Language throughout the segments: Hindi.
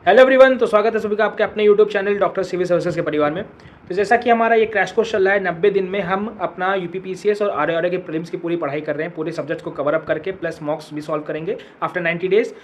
हेलो एवरीवन, तो स्वागत है सभी का आपके अपने YouTube channel doctor civil services के परिवार में। तो जैसा कि हमारा ये क्रैश कोर्स चल रहा है, 90 दिन में हम अपना यूपीपीसीएस और आरआरए के प्रीलिम्स की पूरी पढ़ाई कर रहे हैं, पूरे सब्जेक्ट्स को कवर अप करके प्लस मॉक्स भी सॉल्व करेंगे आफ्टर 90 डेज,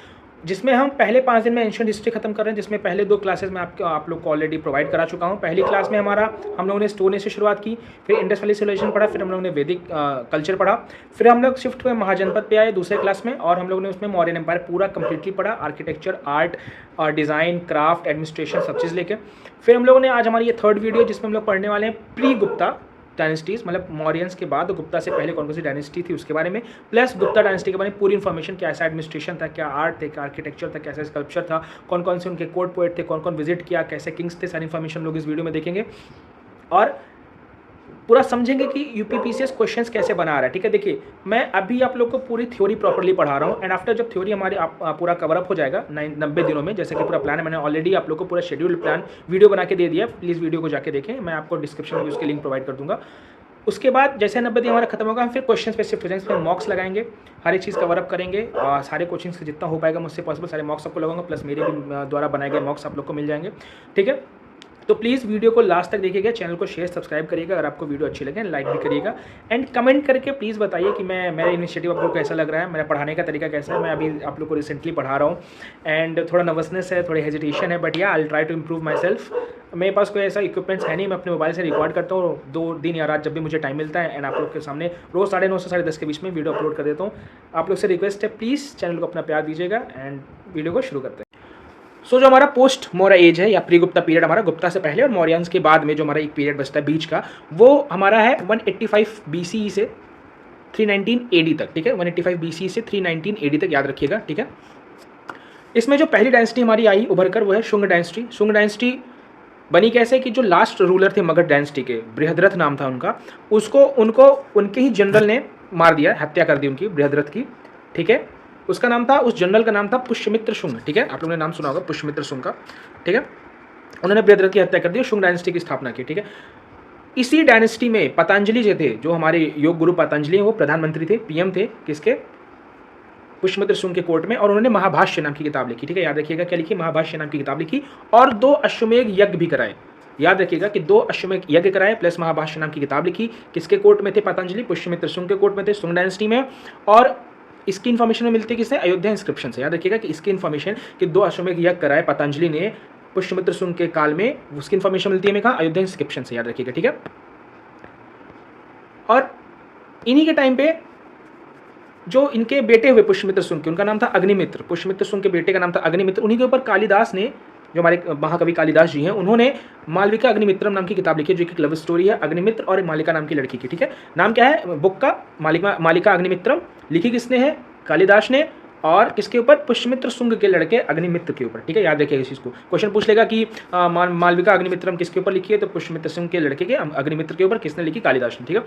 जिसमें हम पहले 5 दिन में एंशिएंट हिस्ट्री खत्म कर रहे हैं, जिसमें पहले 2 क्लासेस में आप लोग को ऑलरेडी प्रोवाइड करा चुका हूँ। पहली क्लास में हम लोगों ने स्टोन एज से शुरुआत की, फिर इंडस वैली सिविलाइजेशन पढ़ा, फिर हम लोगों ने वैदिक कल्चर पढ़ा, फिर हम लोग शिफ्ट हुए महाजनपद पे आए दूसरे क्लास में, और हम लोगों ने उसमें मौर्यन एम्पायर पूरा कंप्लीटली पढ़ा, architecture, art, design, craft, administration सब चीज़ लेके। फिर हम लोगों ने आज हमारी ये थर्ड वीडियो जिसमें हम लोग पढ़ने वाले हैं प्री गुप्ता डायनेस्टीज, मतलब मौर्यंस के बाद गुप्ता से पहले कौन कौन सी डायनेस्टी थी उसके बारे में, प्लस गुप्ता डायनेस्टी के बारे में पूरी इन्फॉर्मेशन, क्या ऐसा एडमिनिस्ट्रेशन था, क्या आर्ट थे, क्या आर्किटेक्चर था, कैसा स्कल्पचर था, कौन कौन से उनके कोर्ट पोएट थे, कौन कौन विजिट किया, कैसे किंग्स थे, सारी इन्फॉर्मेशन लोग इस वीडियो में देखेंगे और पूरा समझेंगे कि यूपीपीसीएस क्वेश्चंस कैसे बना रहा है। ठीक है, देखिए मैं अभी आप लोग को पूरी थ्योरी प्रॉपर्ली पढ़ा रहा हूँ, एंड आफ्टर जब थ्योरी हमारी पूरा कवर अप हो जाएगा 90 दिनों में, जैसे कि पूरा प्लान है, मैंने ऑलरेडी आप लोग को पूरा शेड्यूल प्लान वीडियो बना के दे दिया, प्लीज़ वीडियो को जाके देखें, मैं आपको डिस्क्रिप्शन में उसकी लिंक प्रोवाइड कर दूंगा। उसके बाद जैसे 90 दिन हमारा खत्म होगा, हम फिर क्वेश्चन पे शिफ्ट हो जाएंगे, फिर मॉक्स लगाएंगे, हर एक चीज़ कवर अप करेंगे, और सारे कोचिंग्स से जितना हो पाएगा मुझसे पॉसिबल सारे मॉक्स आपको लगाऊंगा, प्लस मेरे भी द्वारा बनाए गए मॉक्स आप लोग को मिल जाएंगे। ठीक है, तो प्लीज़ वीडियो को लास्ट तक देखिएगा, चैनल को शेयर सब्सक्राइब करिएगा, अगर आपको वीडियो अच्छी लगे लाइक भी करिएगा, एंड कमेंट करके प्लीज़ बताइए कि मेरा इनिशिएटिव आपको कैसा लग रहा है, मेरा पढ़ाने का तरीका कैसा है। मैं अभी आप लोग को रिसेंटली पढ़ा रहा हूँ, एंड थोड़ा नर्वसनेस है, थोड़ी हेजिटेशन है, but yeah I try to improve myself. मेरे पास कोई ऐसा इक्विपमेंट्स है नहीं, मैं अपने मोबाइल से रिकॉर्ड करता हूँ 2 दिन या रात जब भी मुझे टाइम मिलता है, एंड आप लोग के सामने रोज़ 9:30 से 10:30 के बीच में वीडियो अपलोड कर देता हूँ। आप लोग से रिक्वेस्ट है, प्लीज़ चैनल को अपना प्यार दीजिएगा, एंड वीडियो को शुरू करते हैं। सो जो हमारा पोस्ट मौर्य एज है या प्री गुप्ता पीरियड, हमारा गुप्ता से पहले और मौर्यंस के बाद में जो हमारा एक पीरियड बचता है बीच का, वो हमारा है 185 BCE से 319 AD तक। ठीक है, 185 BCE से 319 AD तक, याद रखिएगा। ठीक है, इसमें जो पहली डायनेस्टी हमारी आई उभर कर वो है शुंग डायनेस्टी। शुंग डायनेस्टी बनी कैसे कि जो लास्ट रूलर थे मगध डायनेस्टी के, बृहद्रथ नाम था उनका, उनको उनके ही जनरल ने मार दिया, हत्या कर दी उनकी, बृहद्रथ की। ठीक है, उसका नाम था, उस जनरल का नाम था पुष्यमित्र शुंग। ठीक है, आप लोगों ने नाम सुना होगा पुष्यमित्र शुंग का। ठीक है, उन्होंने बृहद्रथ की हत्या कर दी, शुंग डायनेस्टी की स्थापना की। ठीक है, इसी डायनेस्टी में पतंजलि जो थे, जो हमारे योग गुरु पतंजलि हैं, वो प्रधानमंत्री थे, पीएम थे किसके, पुष्यमित्र शुंग के कोर्ट में, और उन्होंने महाभाष्य नाम की किताब लिखी। ठीक है, याद रखिएगा क्या लिखी, महाभाष्य नाम की किताब लिखी, और 2 अश्वमेध यज्ञ भी कराए। याद रखिएगा कि 2 अश्वमेध यज्ञ कराए, प्लस महाभाष्य नाम की किताब लिखी। किसके कोर्ट में थे पतंजलि, पुष्यमित्र शुंग के कोर्ट में थे, शुंग डायनेस्टी में। और इसकी इन्फॉर्मेशन में मिलती है किससे, अयोध्या इंस्क्रिप्शन से। याद रखिएगा कि इसकी इन्फॉर्मेशन कि 2 अश्वमेध यज्ञ कराए पतंजलि ने पुष्यमित्र शुंग के काल में, उसकी इन्फॉर्मेशन मिलती है हमें कहाँ, अयोध्या इंस्क्रिप्शन से। याद रखिएगा। ठीक है, और इन्हीं के टाइम पे जो इनके बेटे हुए पुष्यमित्र शुंग के, उनका नाम था अग्निमित्र, पुष्यमित्र शुंग के बेटे का नाम था अग्निमित्र। उन्हीं के ऊपर कालिदास ने, जो हमारे महाकवि कालिदास जी हैं, उन्होंने मालविका अग्निमित्रम नाम की किताब लिखी, जो कि लव स्टोरी है अग्निमित्र और मालिका नाम की लड़की की। ठीक है, नाम क्या है बुक का, मालिका अग्निमित्रम। लिखी किसने है, कालिदास ने, और किसके ऊपर, पुष्यमित्र शुंग के लड़के अग्निमित्र के ऊपर। ठीक है, याद रखिएगा इस चीज़ को, क्वेश्चन पूछ लेगा कि मालविका अग्निमित्रम किसके ऊपर लिखी है, तो पुष्यमित्र शुंग के लड़के के अग्निमित्र के ऊपर किसने लिखी, कालिदास ने। ठीक है,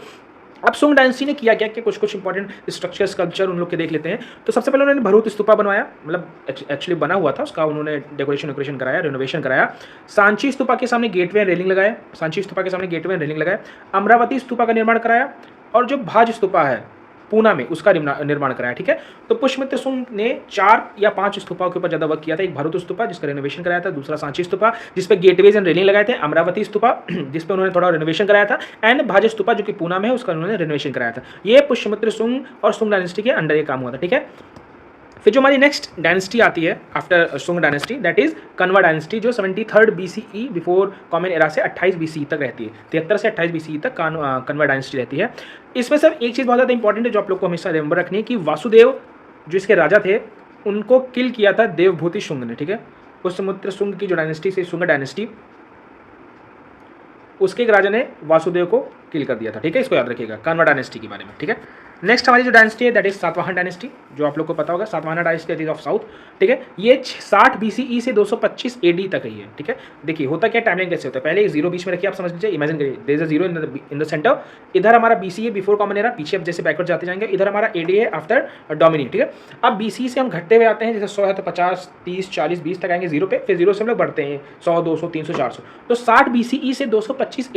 अब शुंग डायनेस्टी ने किया क्या कि कुछ इंपॉर्टेंट स्ट्रक्चर स्कल्पचर उन लोग के देख लेते हैं। तो सबसे पहले उन्होंने भरूत स्तूपा बनवाया, मतलब एक्चुअली बना हुआ था, उसका उन्होंने डेकोरेशन कराया, रिनोवेशन कराया। सांची स्तूपा के सामने गेटवे रेलिंग लगाया, सांची स्तूपा के सामने गेटवे रेलिंग लगाया। अमरावती स्तूपा का निर्माण कराया, और जो भाज स्तूपा है पूना में, उसका निर्माण कराया। ठीक है, तो पुष्यमित्र शुंग ने 4 या 5 स्तूपाओं के ऊपर ज़्यादा वर्क किया था। एक भरूत स्तूपा जिसका रिनोवेशन कराया था, दूसरा सांची स्तूपा जिस पे गेटवेज एंड रेलिंग लगाए थे, अमरावती स्तूपा जिस पे उन्होंने थोड़ा रिनोवेशन कराया था, एंड भाज स्तूपा जो कि पूना में है, उसका उन्होंने रिनोवेशन कराया था। ये पुष्यमित्र शुंग और शुंग डायनेस्टी के अंडर ये काम हुआ था। ठीक है, फिर जो हमारी नेक्स्ट डायनेस्टी आती है after Shunga dynasty, that is Kanva dynasty, जो 73 BCE बिफोर कॉमन एरा से 28 BCE तक रहती है। 73 से 28 BCE तक कन्वा डायनेस्टी रहती है। इसमें सब एक चीज़ बहुत ज़्यादा इंपॉर्टेंट है जो आप लोग को हमेशा रिमेंबर रखनी है कि वासुदेव जो इसके राजा थे, उनको किल किया था देवभूति शुंग ने। ठीक है, पुष्यमित्र शुंग की जो डायनेस्टी से शुंग डायनेस्टी, उसके एक राजा ने वासुदेव को किल कर दिया था। ठीक है, इसको याद रखिएगा कन्वा डायनेस्टी के बारे में। ठीक है, नेक्स्ट हमारी जो डायनेस्टी है दैट इज सातवाहन डायनेस्टी, जो आप लोग को पता होगा, सातवाहन डायनेस्टी ऑफ साउथ। ठीक है, ये 60 BCE से 225 AD तक ही है। ठीक है, देखिए होता क्या, टाइमलाइन कैसे होता है, पहले एक जीरो बीच में रखिए, आप समझ लीजिए, इमेजिन करिए there is a zero in the center. इधर हमारा BCE बिफोर कॉमन एरा, पीछे अब जैसे बैकवर्ड जाते जाएंगे, इधर हमारा AD है आफ्टर डोमिनी। ठीक है, अब BCE से हम घटते हुए आते हैं, जैसे 100 है तो 50, 30, 40, 20 तक आएंगे जीरो पे, फिर जीरो से हम लोग बढ़ते हैं 100, 200, 300, 400। तो 60 BCE से 225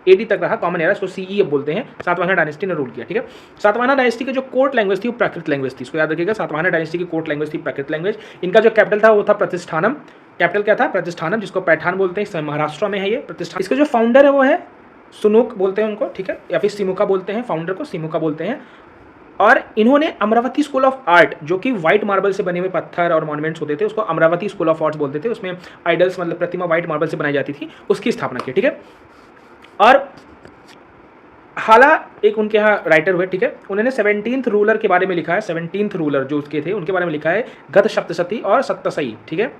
AD तक रहा कॉमन एरा, इसको CE अब बोलते हैं। सातवाहन डायनेस्टी ने रूल किया। ठीक है, सातवाहन डायनेस्टी की जो कोर्ट लैंग्वेज थी वो प्राकृत लैंग्वेज थी, इसको याद रखिएगा। सातवाहन डायनेस्टी की कोर्ट लैंग्वेज थी प्राकृत लैंग्वेज। इनका जो कैपिटल था वो था प्रतिष्ठानम, कैपिटल क्या था? प्रतिष्ठानम, जिसको पैठान बोलते हैं, इस महाराष्ट्र में है ये प्रतिष्ठान। इसके जो फाउंडर है वो है सुनुक बोलते हैं उनको, ठीक है, या फिर सिमुका बोलते हैं, फाउंडर को सिमुका बोलते हैं। और इन्होंने अमरावती स्कूल ऑफ आर्ट, जो कि व्हाइट मार्बल से बने हुए पत्थर और मॉन्यूमेंट्स होते थे, उसको अमरावती स्कूल ऑफ आर्ट्स बोलते थे, उसमें आइडल्स मतलब प्रतिमा व्हाइट मार्बल से बनाई जाती थी, उसकी स्थापना की, ठीक है। और हाला एक उनके यहाँ राइटर हुए, ठीक है, उन्होंने 17th रूलर के बारे में लिखा है, 17th रूलर जो उसके थे उनके बारे में लिखा है, गत सप्तशती और सप्तसई, ठीक है।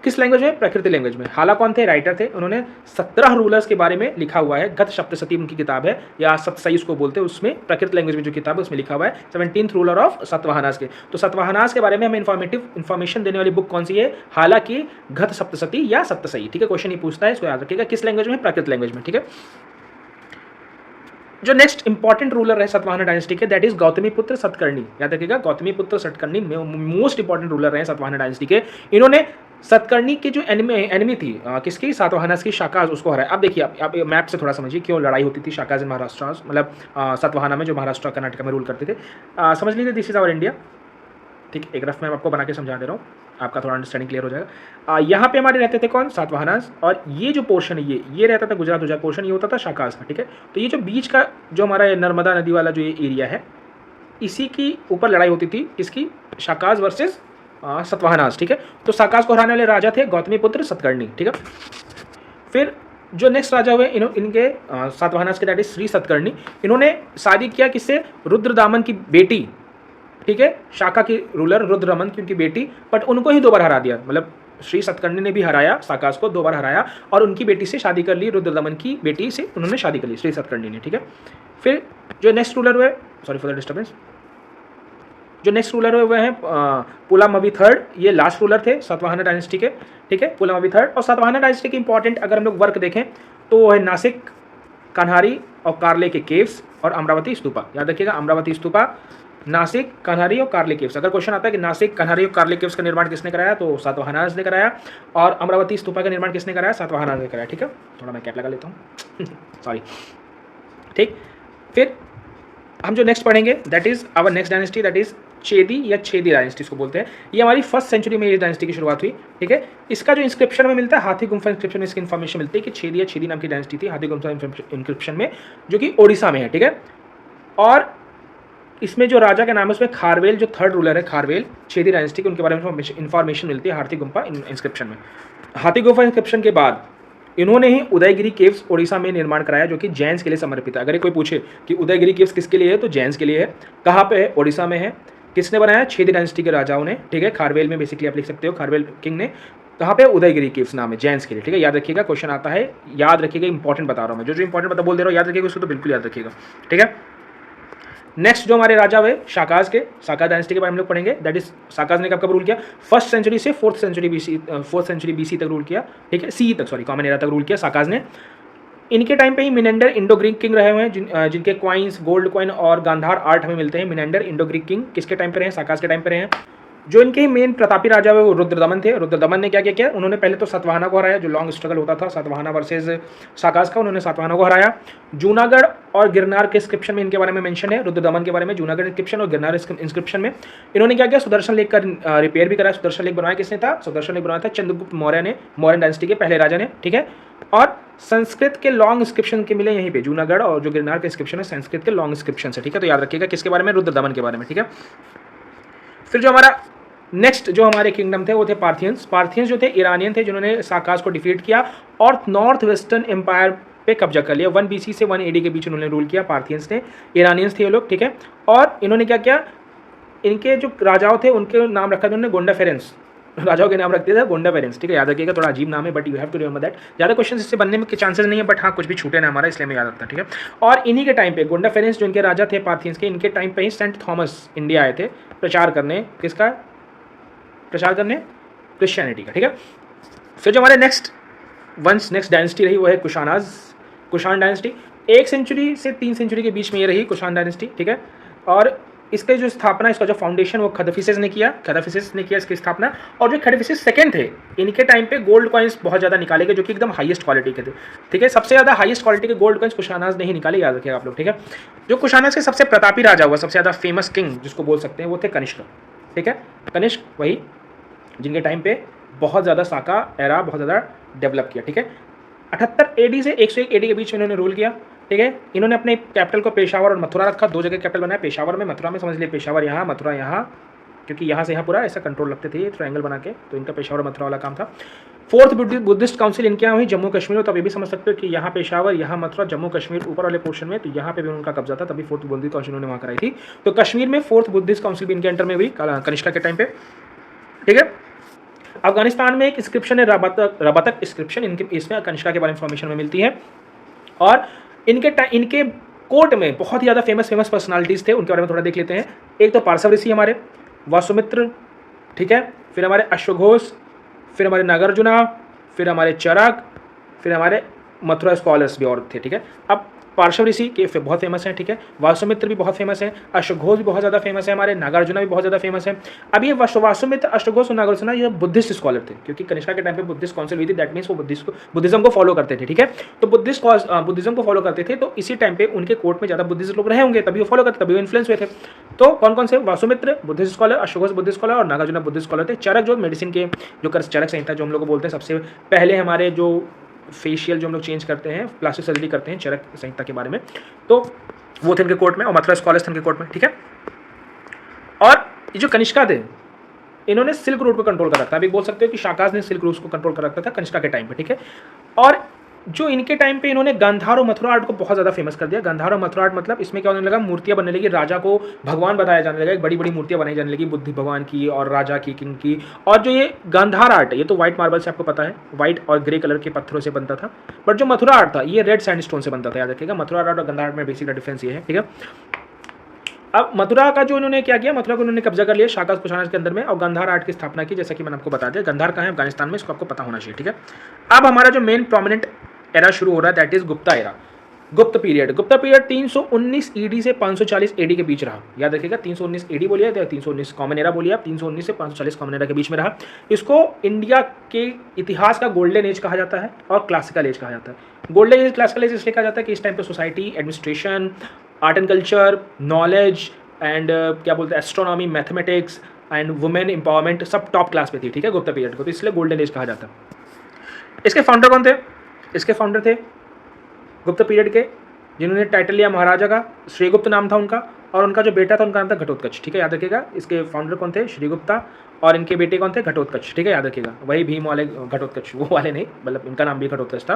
किस लैंग्वेज में? प्रकृति लैंग्वेज में। हाला कौन थे? राइटर थे, उन्होंने 17 रूलर्स के बारे में लिखा हुआ है, गत सप्तशती उनकी किताब है, या सप्तसई उसको बोलते हैं, उसमें प्रकृति लैंग्वेज में जो किताब है उसमें लिखा हुआ है 17th रूलर ऑफ सातवाहनास के। तो सातवाहनास के बारे में हमें इन्फॉर्मेशन देने वाली बुक कौन सी है? हाला की गत सप्तशती या सप्तसई, ठीक है। क्वेश्चन ये पूछता है, इसको याद रखिएगा, किस लैंग्वेज में? प्रकृति लैंग्वेज में, ठीक है। जो नेक्स्ट इंपॉर्टेंट रूलर है सातवाहन डायनेस्टी के, दैट इज गौतमी पुत्र सतकर्णी, याद रखिएगा, गौतमी पुत्र सतकर्णी मोस्ट इंपॉर्टेंट रूलर रहे सातवाहन डायनेस्टी के। इन्होंने सतकर्णी की जो एनिमी थी किसकी? सातवाहनास की, शाकाज, उसको हराया। अब देखिए, आप मैप से थोड़ा समझिए क्यों लड़ाई होती थी शाकाज इन महाराष्ट्र, मतलब सातवाहना में, जो महाराष्ट्र कर्नाटक में रूल करते थे। समझ लीजिए, दिस इज आवर इंडिया, ठीक, एक रफ मैप आपको बना के समझा दे रहा हूँ, आपका थोड़ा अंडरस्टैंडिंग क्लियर हो जाएगा। यहाँ पे हमारे रहते थे कौन? सातवाहनास, और ये जो पोर्शन है ये रहता था गुजरात गुजरात पोर्शन, ये होता था शाकाज का, ठीक है। तो ये जो बीच का जो हमारा नर्मदा नदी वाला जो ये एरिया है, इसी की ऊपर लड़ाई होती थी, किसकी? शाकाज वर्सेस सतवाहनास, ठीक है। तो शाकाज को हराने वाले राजा थे गौतमी पुत्र सतकर्णी, ठीक है। फिर जो नेक्स्ट राजा हुए इनके सातवाहनास के, दैट इज श्री सतकर्णी, इन्होंने शादी किया किससे? रुद्रदामन की बेटी, ठीक है, शाका की रूलर रुद्रदमन की उनकी बेटी, बट उनको ही 2 बार हरा दिया, मतलब श्री सतकर्णी ने भी हराया शाकाज को, 2 बार हराया, और उनकी बेटी से शादी कर ली, रुद्रदमन की बेटी से उन्होंने शादी कर ली श्री सतकर्णी ने, ठीक है। फिर जो नेक्स्ट रूलर हुए, सॉरी फॉर द डिस्टर्बेंस, जो नेक्स्ट रूलर हुए वह हैं पुलामवी थर्ड, ये लास्ट रूलर थे सातवाहना डायनेस्टी के, ठीक है, पुलामवी थर्ड। और सातवाहना डायनेस्टी के इंपॉर्टेंट अगर हम लोग वर्क देखें तो वो है नासिक, कन्हारी और कार्ले के केव्स, और अमरावती स्तूपा, याद रखिएगा, अमरावती स्तूपा, नासिक, कन्हारी और कार्ले केव्स। अगर क्वेश्चन आता है कि नासिक, कन्हारी और कार्ले केव्स का निर्माण किसने कराया, तो सातवाहनास ने कराया, और अमरावती स्तूपा का निर्माण किसने कराया? सातवाहनास ने कराया, ठीक है। थोड़ा मैं कैप लगा लेता हूँ सॉरी, ठीक। फिर हम जो नेक्स्ट पढ़ेंगे, that is our next dynasty, that is Chedi या छेदी डायनेस्टी इसको बोलते हैं। ये हमारी 1st सेंचुरी में ये डायनेस्टी की शुरुआत हुई, ठीक है। इसका जो इंस्क्रिप्शन में मिलता है, हाथी गुम्फा इंस्क्रिप्शन में इसकी इन्फॉर्मेशन मिलती है कि छेदी या छेदी नाम की डायनेस्टी थी, हाथी गुम्फा इंस्क्रिप्शन में, जो कि ओडिशा में है, ठीक है। और इसमें जो राजा का नाम है उसमें खारवेल, जो 3rd रूलर है खारवेल, छेदी डायनेस्टी के, उनके बारे में इन्फॉर्मेशन मिलती है हाथी गुम्फा इंस्क्रिप्शन में। हाथी गुम्फा इंस्क्रिप्शन के बाद इन्होंने ही उदयगिरी केव्स ओडिशा में निर्माण कराया, जो कि जैन्स के लिए समर्पित है। अगर कोई पूछे कि उदयगिरी केव्स किसके लिए है, तो जैन्स के लिए है। कहाँ पे है? ओडिशा में है। किसने बनाया? छेदी डायनेस्टी के राजाओं ने, ठीक है, खारवेल में, बेसिकली आप लिख सकते हो खारवेल किंग ने। कहाँ पे? उदयगिरी केव्स नाम है, जैन्स के लिए, ठीक है। याद रखिएगा, क्वेश्चन आता है, याद रखिएगा, इंपॉर्टेंट बता रहा हूँ मैं, जो इंपॉर्टेंट बता बोल दे रहा हूँ, याद रखिएगा उसको, तो बिल्कुल याद रखिएगा, ठीक है। नेक्स्ट जो हमारे राजा हुए शाकाज के, शाकाज डायनेस्टी के बारे में हम लोग पढ़ेंगे, दैट इज शाकाज ने कब रूल किया? 1st सेंचुरी से 4th सेंचुरी बीसी तक रूल किया, ठीक है, सी तक, सॉरी, कॉमन एरा तक रूल किया शाकाज ने। इनके टाइम पे ही मिनेंडर इंडो ग्रीक किंग रहे हुए हैं, जिनके क्वाइंस, गोल्ड कॉइन और गांधार आर्ट हमें मिलते हैं। मिनेंडर इंडो ग्रीक किंग किसके टाइम पे रहे? शाकाज के टाइम पे रहे हैं। जो इनके मेन प्रतापी राजा हुए वो रुद्रदमन थे। रुद्रदमन ने क्या किया? उन्होंने पहले तो सातवाहना को हराया, जो लॉन्ग स्ट्रगल होता था सातवाहना वर्सेज शाकाज का, उन्होंने सातवाहना को हराया। जूनागढ़ और गिरनार के इंस्क्रिप्शन में इनके बारे में मेंशन है, रुद्रदमन के बारे में, जूनागढ़ इंस्क्रिप्शन और गिरनार इंस्क्रिप्शन में। इन्होंने क्या किया? सुदर्शन लेक का रिपेयर भी कराया। सुदर्शन लेक बनाया किसने था? सुदर्शन लेक बनाया था चंद्रगुप्त मौर्य ने, मौर्यन डायनेस्टी के पहले राजा ने, ठीक है। और संस्कृत के लॉन्ग इंस्क्रिप्शन के मिले यहीं पे, जूनागढ़ और जो गिरनार के इंस्क्रिप्शन है संस्कृत के लॉन्ग इंस्क्रिप्शन है, ठीक है। तो याद रखिएगा किसके बारे में? रुद्रदमन के बारे में, ठीक है। फिर जो हमारा नेक्स्ट जो हमारे किंगडम थे वो थे पार्थियंस। पार्थियंस जो थे ईरानियन थे, जिन्होंने शाकाज को डिफीट किया और नॉर्थ वेस्टर्न एम्पायर पे कब्जा कर लिया। 1 BC से 1 AD के बीच उन्होंने रूल किया, पार्थियंस ने। ईरानियंस थे ये लोग, ठीक है। और इन्होंने क्या किया? इनके जो राजाओं थे उनके नाम रखा था उन्होंने गोंडाफेरेंस, राजाओं के नाम रखते थे गोंडाफेरेंस, ठीक है। याद रखिएगा, थोड़ा अजीब नाम है but you have to remember that. ज़्यादा क्वेश्चन इससे बनने में के चांसेस नहीं है, बट हाँ कुछ भी छूटे ना हमारा, इसलिए मैं याद रखता, ठीक है। और इन्हीं के टाइम पे गोंडाफेरेंस जो इनके राजा थे पार्थियंस के, इनके टाइम पे ही सेंट थॉमस इंडिया आए थे प्रचार करने, किसका प्रचार करने? क्रिश्चियनिटी का, ठीक है। फिर जो हमारे नेक्स्ट डायनेस्टी रही वो है कुशानाज, कुशान डायनेस्टी। 1 सेंचुरी से 3 सेंचुरी के बीच में ये रही कुशान डायनेस्टी, ठीक है। और इसके जो स्थापना, इसका जो फाउंडेशन वो खदफिसेस ने किया, इसकी स्थापना। और जो खदफिसेस सेकंड थे, इनके टाइम पे गोल्ड कॉइन्स बहुत ज़्यादा निकाले गए, जो कि एकदम हाईएस्ट क्वालिटी के थे, ठीक है। सबसे ज़्यादा हाईएस्ट क्वालिटी के गोल्ड कॉइन्स कुशानाज ने ही निकाले, याद रखिएगा आप लोग, ठीक है। जो कुशानाज के सबसे प्रतापी राजा हुआ, सबसे ज़्यादा फेमस किंग जिसको बोल सकते हैं, वो थे कनिष्क, ठीक है। कनिष्क वही जिनके टाइम पे बहुत ज़्यादा साका एरा बहुत ज़्यादा डेवलप किया। ठीक है, 78 एडी से 101 एडी के बीच में इन्होंने रूल किया। ठीक है, इन्होंने अपने कैपिटल को पेशावर और मथुरा रखा, 2 जगह कैपिटल बनाया, पेशावर में, मथुरा में। समझ लिए पेशावर यहाँ, मथुरा यहाँ, क्योंकि यहाँ से यहाँ पूरा ऐसा कंट्रोल रखते थे ये ट्रायंगल बना के, तो इनका पेशावर और मथुरा वाला काम था। 4th बुद्धिस्ट काउंसिल इनके यहाँ हुई जम्मू कश्मीर में, तो अभी भी समझ सकते हो कि यहाँ पेशावर, यहाँ मथुरा, जम्मू कश्मीर ऊपर वाले पोर्शन में, तो यहाँ पे भी उनका कब्जा था, तभी 4th बुद्धिस्ट काउंसिल उन्होंने वहाँ कराई थी। तो कश्मीर में 4th बुद्धिस्ट काउंसिल भी इनके अंडर में हुई कनिष्का के टाइम पे। ठीक है, अफगानिस्तान में एक इंस्क्रिप्शन है रबातक इंस्क्रिप्शन, इनके इसमें कनिष्का के बारे में इंफॉर्मेशन में मिलती है। और इनके कोर्ट में बहुत ही ज़्यादा फेमस पर्सनालिटीज़ थे, उनके बारे में थोड़ा देख लेते हैं। एक तो पार्श्व ऋषि हमारे वासुमित्र, ठीक है, फिर हमारे अश्वघोष, फिर हमारे नागार्जुना, फिर हमारे चरक, फिर हमारे मथुरा स्कॉलर्स भी और थे। ठीक है, अब पार्श्व ऋषि के बहुत फेमस हैं। ठीक है, वासुमित्र भी बहुत फेमस है, अश्वघोष भी बहुत ज़्यादा फेमस है, हमारे नागार्जुना भी बहुत ज़्यादा फेमस है। अब ये वासुमित्र, अश्वघोष और नागार्जुना ये बुद्धिस्ट स्कॉलर थे, क्योंकि कनिष्का के टाइम पे बुद्धिस्ट काउंसिल हुई थी, दैट मीन्स वो बुद्धिज्म को फॉलो करते थे। ठीक है, तो बुद्धिज्म को फॉलो करते थे, तो इसी टाइम पे उनके कोर्ट में ज़्यादा बुद्धिस्ट लोग रहे होंगे, तभी वो फॉलो करते, तभी वो इन्फ्लुएंस हुए थे। तो कौन कौन से? वासुमित्र बुद्धिस्ट स्कॉलर, अश्वघोष बुद्धिस्ट स्कॉलर और नागार्जुना बुद्धिस्ट स्कॉलर थे। चरक जो मेडिसिन के जो चरक संहिता जो हम लोग को बोलते हैं, सबसे पहले हमारे जो फेशियल जो हम लोग चेंज करते हैं, प्लास्टिक सर्जरी करते हैं, चरक संहिता के बारे में, तो वो थे इनके कोर्ट में, और मथुरा स्कॉलर्स थे इनके कोर्ट में। ठीक है, और ये जो कनिष्का थे, इन्होंने सिल्क रूट को कंट्रोल कर रखा था। अभी बोल सकते हो कि शाकाज ने सिल्क रूट को कंट्रोल कर रखा था कनिष्का के टाइम पे। ठीक है, और जो इनके टाइम पे इन्होंने गांधार और मथुरा आर्ट को बहुत ज़्यादा फेमस कर दिया। गांधार और मथुरा आर्ट मतलब इसमें क्या होने लगा, मूर्तियाँ बनने लगी, राजा को भगवान बताया जाने लगा, बड़ी बड़ी मूर्तियाँ बनाई जाने लगी, बुद्ध भगवान की और राजा की, किंग की। और जो ये गांधार आर्ट है, ये तो व्हाइट मार्बल से आपको पता है, व्हाइट और ग्रे कलर के पत्थरों से बनता था, बट जो मथुरा आर्ट था ये रेड सैंडस्टोन से बनता था। याद रखिएगा, मथुरा आर्ट और गांधार आर्ट में बेसिक डिफरेंस ये है। ठीक है, अब मथुरा का जो इन्होंने क्या किया, मथुरा को उन्होंने कब्जा कर लिया शाकाज कुशानाज के अंदर में, और गांधार आर्ट की स्थापना की, जैसा कि मैंने आपको बता दिया। गांधार कहाँ है? अफगानिस्तान में, इसको आपको पता होना चाहिए। ठीक है, अब हमारा जो मेन प्रोमिनेंट एरा शुरू हो रहा है, दैट इज गुप्ता एरा, गुप्त पीरियड। गुप्ता पीरियड 319 ईडी से 540 एडी के बीच रहा। याद रखिएगा, 319 एडी बोलिए, 319 कॉमन एरा बोलिए आप, 319 से 540 कॉमन एरा के बीच में रहा। इसको इंडिया के इतिहास का गोल्डन एज कहा जाता है और क्लासिकल एज कहा जाता है। गोल्डन एज, क्लासिकल एज इसलिए कहा जाता है कि इस टाइम पे society, administration, art and culture, knowledge and क्या बोलते हैं, astronomy, mathematics and women empowerment सब टॉप क्लास पे थी। ठीक है, गुप्ता पीरियड को, तो इसलिए गोल्डन एज कहा जाता है। इसके फाउंडर कौन थे? इसके फाउंडर थे गुप्त पीरियड के जिन्होंने टाइटल लिया महाराजा का, श्रीगुप्त नाम था उनका, और उनका जो बेटा था उनका नाम था घटोत्कच। ठीक है, याद रखिएगा, इसके फाउंडर कौन थे? श्रीगुप्ता, और इनके बेटे कौन थे? घटोत्कच। ठीक है, याद रखिएगा, वही भीम वाले घटोत्कच, वो वाले नहीं, मतलब इनका नाम भी घटोत्कच था।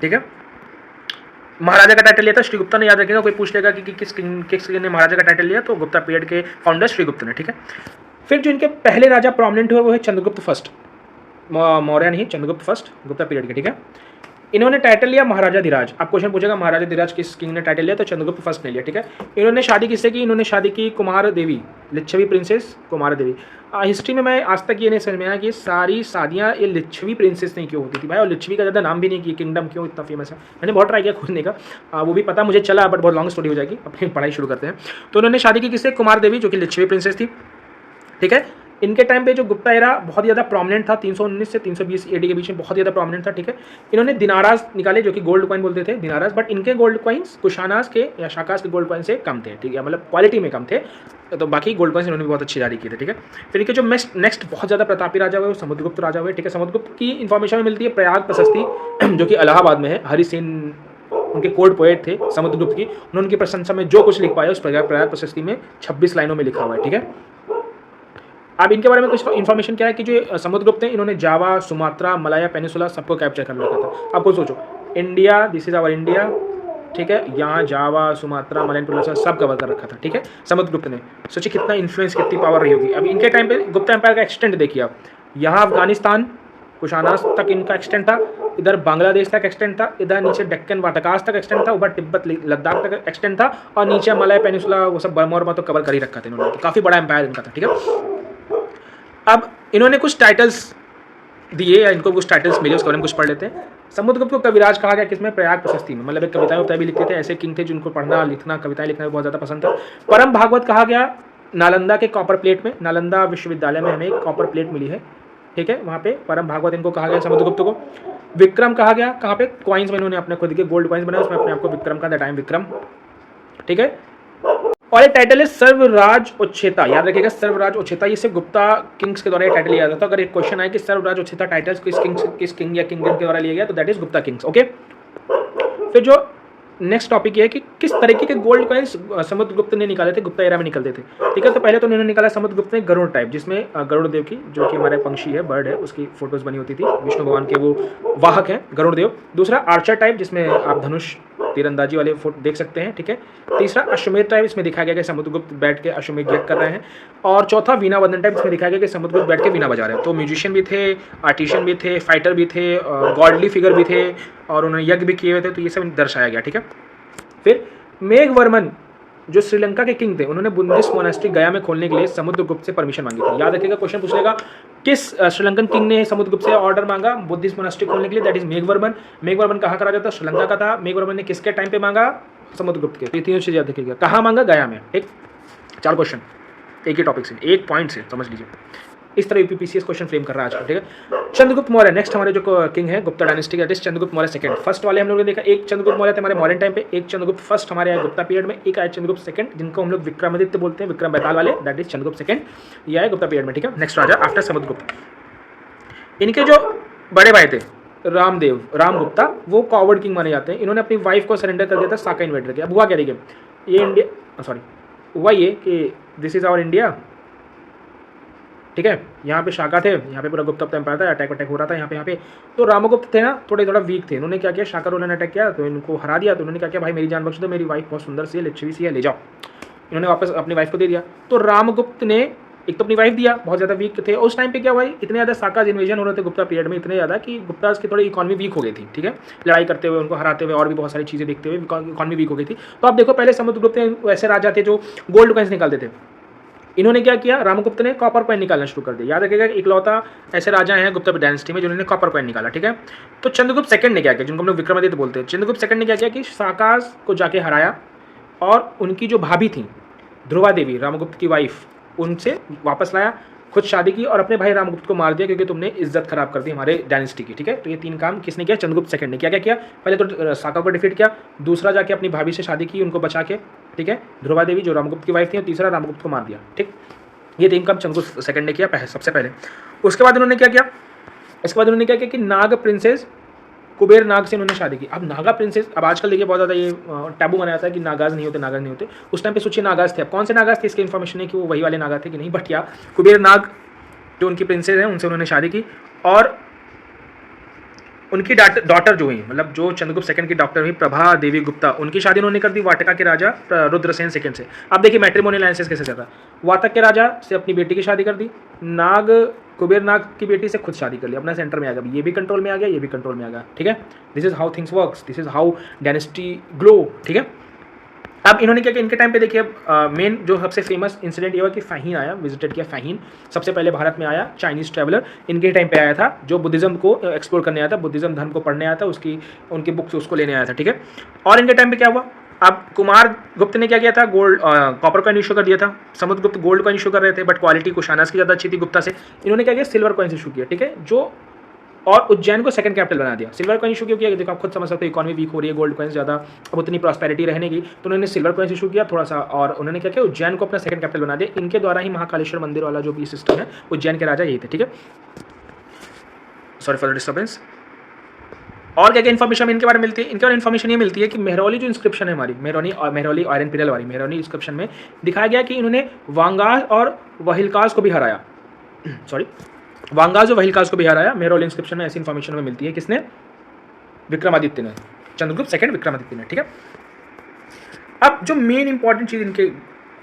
ठीक है, महाराजा का टाइटल लिया था श्रीगुप्ता ने। याद रखिएगा, कोई पूछ लेगा कि किस ने महाराजा का टाइटल लिया, तो गुप्ता पीरियड के फाउंडर श्रीगुप्त ने। ठीक है, फिर जो इनके पहले राजा प्रोमिनेंट हुए वो है चंद्रगुप्त फर्स्ट, मौर्य नहीं, चंद्रगुप्त फर्स्ट गुप्ता पीरियड के। ठीक है, इन्होंने टाइटल लिया महाराजा धीराज। आप क्वेश्चन पूछेगा महाराजा धीराज किस किंग ने टाइटल लिया, तो चंद्रगुप्त फर्स्ट ने लिया। ठीक है, इन्होंने शादी किससे की? इन्होंने शादी की कुमार देवी, लिच्छवी प्रिंसेस कुमार देवी। हिस्ट्री में मैं आज तक ये नहीं समझ में आया कि सारी शादियाँ ये लिच्छवी प्रिंसेस नहीं क्यों होती थी भाई, और लिच्छवी का ज़्यादा नाम भी नहीं कि किंगडम क्यों इतना फेमस है। मैंने बहुत ट्राई किया खोजने का, वो भी पता मुझे चला, बट बहुत लॉन्ग स्टोरी हो जाएगी, अपनी पढ़ाई शुरू करते हैं। तो उन्होंने शादी की किससे? कुमार देवी, जो कि लिच्छवी प्रिंसेस थी। ठीक है, इनके टाइम पे जो गुप्ता एरा बहुत ज़्यादा प्रोमिनेंट था, 319 से 320 एडी के बीच में बहुत ज़्यादा प्रोमिनेंट था। ठीक है, इन्होंने दिनाराज निकाले, जो कि गोल्ड कॉइन बोलते थे दिनाराज, बट इनके गोल्ड कॉइन्स कुशानाज के या शाकाज के गोल्ड कॉइन से कम थे। ठीक है, मतलब क्वालिटी में कम थे, तो बाकी गोल्ड कॉइन्स इन्होंने भी बहुत अच्छे जारी किए थे। ठीक है, फिर इनके जो नेक्स्ट बहुत ज़्यादा प्रतापी राजा हुए वो समुद्रगुप्त राजा हुए। ठीक है, समुद्रगुप्त की इन्फॉर्मेशन में मिलती है प्रयाग प्रशस्ति, जो कि इलाहाबाद में है, हरि सेन उनके कोर्ट पोएट थे समुद्रगुप्त की, उन्होंने उनकी प्रशंसा में जो कुछ लिख पाया उस प्रयाग प्रशस्ति में 26 लाइनों में लिखा हुआ है। ठीक है, अब इनके बारे में कुछ इन्फॉर्मेशन क्या है कि जो समुद्रगुप्त हैं, इन्होंने जावा, सुमात्रा, मलाया पेनिसुला सबको कैप्चर कर रखा था। आपको सोचो, India, this is our India, ठीक है, यहाँ जावा, सुमात्रा, मलयान पेनिसुला सब कवर कर रखा था। ठीक है, समुद्रगुप्त ने। सोचिए कितना इन्फ्लुएंस, कितनी पावर रही होगी। अब इनके टाइम पे गुप्ता एम्पायर का एक्सटेंट देखिए आप, यहाँ अफगानिस्तान कुशानाज तक इनका एक्सटेंट था, इधर बांग्लादेश तक एक्सटेंट था, इधर नीचे डेक्कन वाटकास तक एक्सटेंट था, ऊपर तिब्बत लद्दाख तक एक्सटेंट था, और नीचे मलय पेनिसुला वो सब बर्मा वर्मा तो कवर कर ही रखा था इन्होंने, तो काफ़ी बड़ा एम्पायर इनका था। ठीक है, अब इन्होंने कुछ टाइटल्स दिए या इनको कुछ टाइटल्स मिले, उसके बारे में कुछ पढ़ लेते हैं। समुद्रगुप्त को कविराज कहा गया, किसमें? प्रयाग प्रशस्ति में, मतलब एक कविताएं भी लिखते थे, ऐसे किंग थे जिनको पढ़ना लिखना कविताएं लिखना बहुत ज़्यादा पसंद था। परम भागवत कहा गया नालंदा के कॉपर प्लेट में, नालंदा विश्वविद्यालय में हमें एक कॉपर प्लेट मिली है। ठीक है, वहाँ पे परम भागवत इनको कहा गया समुद्रगुप्त को। विक्रम कहा गया, कहाँ पे? कॉइन्स में इन्होंने अपने खुद के गोल्ड कॉइन्स बनाए, उसमें अपने आप को विक्रम का, दैट टाइम विक्रम। ठीक है, और एक टाइटल है सर्वराज उच्चेता, याद रखिएगा सर्वराज उच्चेता, ये सिर्फ गुप्ता किंग्स के द्वारा ये टाइटल लिया जाता है। अगर एक क्वेश्चन आए कि सर्वराज उच्चेता टाइटल्स किस किंग या किंगडम के द्वारा लिया गया, तो that is Gupta Kings. Okay, फिर जो नेक्स्ट टॉपिक ये है कि किस तरीके के गोल्ड कॉइन्स समुद्रगुप्त ने निकाले थे, गुप्ता एरा में निकलते थे। ठीक है, तो पहले तो उन्होंने निकाला समुद्रगुप्त ने गरुड़ टाइप, जिसमें गरुड़ देव की, जो कि हमारे पंक्षी है, बर्ड है, उसकी फोटोज बनी होती थी, विष्णु भगवान के वो वाहक हैं गरुड़ देव। दूसरा आर्चर टाइप, जिसमें आप धनुष तीरंदाजी वाले फोटो देख सकते हैं। ठीक है, तीसरा अश्वमेध टाइप, इसमें दिखाया गया कि समुद्रगुप्त बैठ के अश्वमेध यज्ञ कर रहे हैं। और चौथा वीणा वदन टाइप, इसमें दिखाया गया कि समुद्रगुप्त बैठ के वीणा बजा रहे हैं। तो म्यूजिशियन भी थे, आर्टिशियन भी थे, फाइटर भी थे, गॉडली फिगर भी थे, और उन्होंने यज्ञ भी किए हुए थे। तो ये सब दर्शाया गया। ठीक है, फिर मेघवर्मन जो श्रीलंका के किंग थे, उन्होंने बुद्धिस्ट मोनास्ट्री गया में खोलने के लिए समुद्रगुप्त से परमिशन मांगी थी। याद रखिएगा, क्वेश्चन पूछ लेगा किस श्रीलंकन किंग ने समुद्रगुप्त से ऑर्डर मांगा बुद्धिस्ट मोनास्ट्री खोलने के लिए, दैट इज मेघवर्मन। मेघवर्मन कहाँ का राजा था, श्रीलंका का था। मेघवर्मन ने किसके टाइम पे मांगा, समुद्रगुप्त के। तो तीनों चीजें याद रखिएगा, कहाँ मांगा, गया में। ठीक, 4 क्वेश्चन एक ही टॉपिक से, एक पॉइंट से, समझ लीजिए। इस तरह यूपीपीसीएस क्वेश्चन फ्रेम कर रहा है आज। ठीक है, चंद्रगुप्त मौर्य नेक्स्ट हमारे जो किंग है गुप्ता डायनेस्टी के, चंद्रगुप्त मौर्य सेकंड। फर्स्ट वाले हम लोगों ने देखा, एक चंद्रगुप्त मौर्य थे हमारे मॉडर्न टाइम पे, एक चंद्रगुप्त फर्स्ट हमारे आए गुप्ता पीरियड में, एक आया चंद्रगुप्त सेकंड, जिनको हम लोग विक्रमादित्य बोलते हैं, विक्रम बेताल वाले, दैट इज चंद्रगुप्त सेकंड, ये आए गुप्ता पीरियड में। ठीक है, नेक्स्ट राजा आफ्टर समुद्रगुप्त। इनके जो बड़े भाई थे रामदेव, रामगुप्ता, वो कॉवर्ड किंग माने जाते हैं। इन्होंने अपनी वाइफ को सरेंडर कर दिया था साका इन्वेडर के। अब हुआ क्या, देखिए ये इंडिया, सॉरी हुआ ये कि दिस इज आवर इंडिया। ठीक है, यहाँ पे शाका थे, यहाँ पे पूरा गुप्ता एम्पायर था, अटैक हो रहा था यहाँ पे। तो रामगुप्त थे ना, थोड़ा वीक थे। इन्होंने क्या किया, शाका रोल ने अटैक किया, तो इनको हरा दिया। तो उन्होंने क्या किया, भाई मेरी जान बख्श दो, मेरी वाइफ बहुत सुंदर सी है, लिच्छवी सी है, ले जाओ। इन्होंने वापस अपनी वाइफ को दे दिया। तो रामगुप्त ने एक तो अपनी वाइफ दिया, बहुत ज़्यादा वीक थे उस टाइम पे। क्या हुआ, इतने ज़्यादा साकाज इन्वेजन हो रहे थे गुप्ता पीरियड में, इतने ज़्यादा कि गुप्ता की थोड़ी इकॉनमी वीक हो गई थी। ठीक है, लड़ाई करते हुए, उनको हराते हुए, और भी बहुत सारी चीज़ें देखते हुए इकॉनमी वीक हो गई थी। तो आप देखो, पहले समुद्रगुप्त ऐसे राजा थे जो गोल्ड कॉइन्स निकालते थे। इन्होंने क्या किया, रामगुप्त ने कॉपर कॉइन निकालना शुरू कर दिया। याद रखिएगा, इकलौता ऐसे राजा हैं गुप्ता डायनेस्टी में जिन्होंने कॉपर कॉइन निकाला। ठीक है, तो चंद्रगुप्त सेकंड ने क्या किया, जिनको हम लोग विक्रमादित्य बोलते हैं, चंद्रगुप्त सेकंड ने क्या किया कि साकाज को जाके हराया, और उनकी जो भाभी थी ध्रुवा देवी, रामगुप्त की वाइफ, उनसे वापस लाया, खुद शादी की, और अपने भाई रामगुप्त को मार दिया क्योंकि तुमने इज्जत खराब कर दी हमारे डायनेस्टी की। ठीक है, तो ये 3 काम किसने किया, चंद्रगुप्त सेकंड ने। क्या क्या किया, पहले तो साका को डिफीट किया, दूसरा जाके अपनी भाभी से शादी की, उनको बचा के, ठीक है, ध्रुवा देवी जो रामगुप्त की वाइफ थी, और तीसरा रामगुप्त को मार दिया। ठीक, ये 3 काम चंद्रगुप्त सेकंड ने किया सबसे पहले। उसके बाद उन्होंने क्या किया, इसके बाद उन्होंने क्या किया कि नाग प्रिंसेस कुबेर नाग से उन्होंने शादी की। अब नागा प्रिंसेस, अब आजकल देखिए बहुत ज़्यादा ये टैबू बनाया जाता है कि नागाज नहीं होते। उस टाइम पे सोचिए नागाज थे। अब कौन से नागाज थे, इसकी इन्फॉर्मेशन है कि वो वही वाले नागा थे कि नहीं, बट या कुबेर नाग जो उनकी प्रिंसेस हैं, उनसे उन्होंने शादी की। और उनकी डॉटर जो हुई, मतलब जो चंद्रगुप्त सेकंड की डॉक्टर हुई प्रभा देवी गुप्ता, उनकी शादी उन्होंने कर दी वाटका के राजा रुद्रसेन सेकंड से। अब देखिए मैट्रिमोनियल अलायंसेस कैसे चल रहा है, वाटक के राजा से अपनी बेटी की शादी कर दी, कुबेर नाग की बेटी से खुद शादी कर ली, अपना सेंटर में आ गया, ये भी कंट्रोल में आ गया, ये भी कंट्रोल में आ गया। ठीक है, this is how things works, this is how dynasty glow. ठीक है, अब इन्होंने क्या किया, इनके टाइम पे देखिए मेन जो सबसे फेमस इंसिडेंट ये हुआ कि फाहीन आया, विजिटेड किया फाहीन, सबसे पहले भारत में आया, चाइनीज ट्रैवलर इनके टाइम पे आया था, जो बुद्धिज्म को एक्सप्लोर करने आया था, बुद्धिज्म धर्म को पढ़ने आया था, उनकी बुक्स उसको लेने आया था। ठीक है, और इनके टाइम पे क्या हुआ, अब कुमार गुप्त ने क्या किया था, गोल्ड कॉपर कॉइन इशू कर दिया था, समुद्रगुप्त गोल्ड कॉइन इशू कर रहे थे, बट क्वालिटी कुशानास की ज़्यादा अच्छी थी गुप्ता से। इन्होंने क्या किया, सिल्वर कॉइन इशू किया। ठीक है, जो और उज्जैन को सेकंड कैपिटल बना दिया। सिल्वर कॉइन इशू क्यों किया, देखो आप खुद समझ सकते हो, इकॉनमी वीक हो रही है, गोल्ड कॉइन्स ज़्यादा अब उतनी प्रॉस्पेरिटी रहने की, तो उन्होंने सिल्वर कॉइन्स इशू किया थोड़ा सा, और उन्होंने क्या किया, उज्जैन को अपना सेकंड कैपिटल बना दिया। इनके द्वारा ही महाकालेश्वर मंदिर वाला जो भी सिस्टम है, उज्जैन के राजा यही थे। ठीक है, सॉरी फॉर द डिस्टर्बेंस। और क्या क्या इन्फॉर्मेशन इनके बारे में मिलती है, इनके बारे में इन्फॉर्मेशन ये मिलती है कि मेहरौली जो इंस्क्रिप्शन है हमारी, मेहरौली आयरन पिरल वाली मेहरौली इंस्क्रिप्शन में दिखाया गया कि इन्होंने वांगास और वहिलकास को भी हराया। सॉरी, वांगास और वहिलकास को भी हराया, मेहरौली इंस्क्रिप्शन में ऐसी इन्फॉर्मेशन में मिलती है। किसने, विक्रमादित्य ने, चंद्रगुप्त सेकंड विक्रमादित्य ने। ठीक है, अब जो मेन इंपॉर्टेंट चीज़ इनके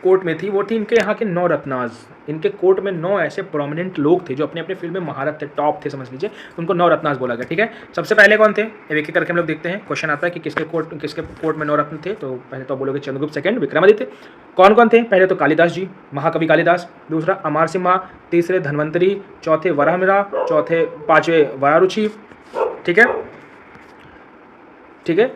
कोर्ट में थी, वो थी इनके यहाँ के 9 रत्नाज। इनके कोर्ट में 9 ऐसे प्रोमिनेंट लोग थे जो अपने अपने फील्ड में महारत थे, टॉप थे, समझ लीजिए, उनको 9 रत्नाज बोला गया। ठीक है, सबसे पहले कौन थे, एक एक करके हम लोग देखते हैं। क्वेश्चन आता है कि किसके कोर्ट में 9 रत्न थे, तो पहले तो बोलोगे चंद्रगुप्त सेकंड विक्रमादित्य। कौन कौन थे, पहले तो कालिदास जी, महाकवि कालिदास, दूसरा अमार सिम्हा, तीसरे धन्वंतरी, चौथे वराहमिरा, पांचवे वरारुचि। ठीक है, ठीक है,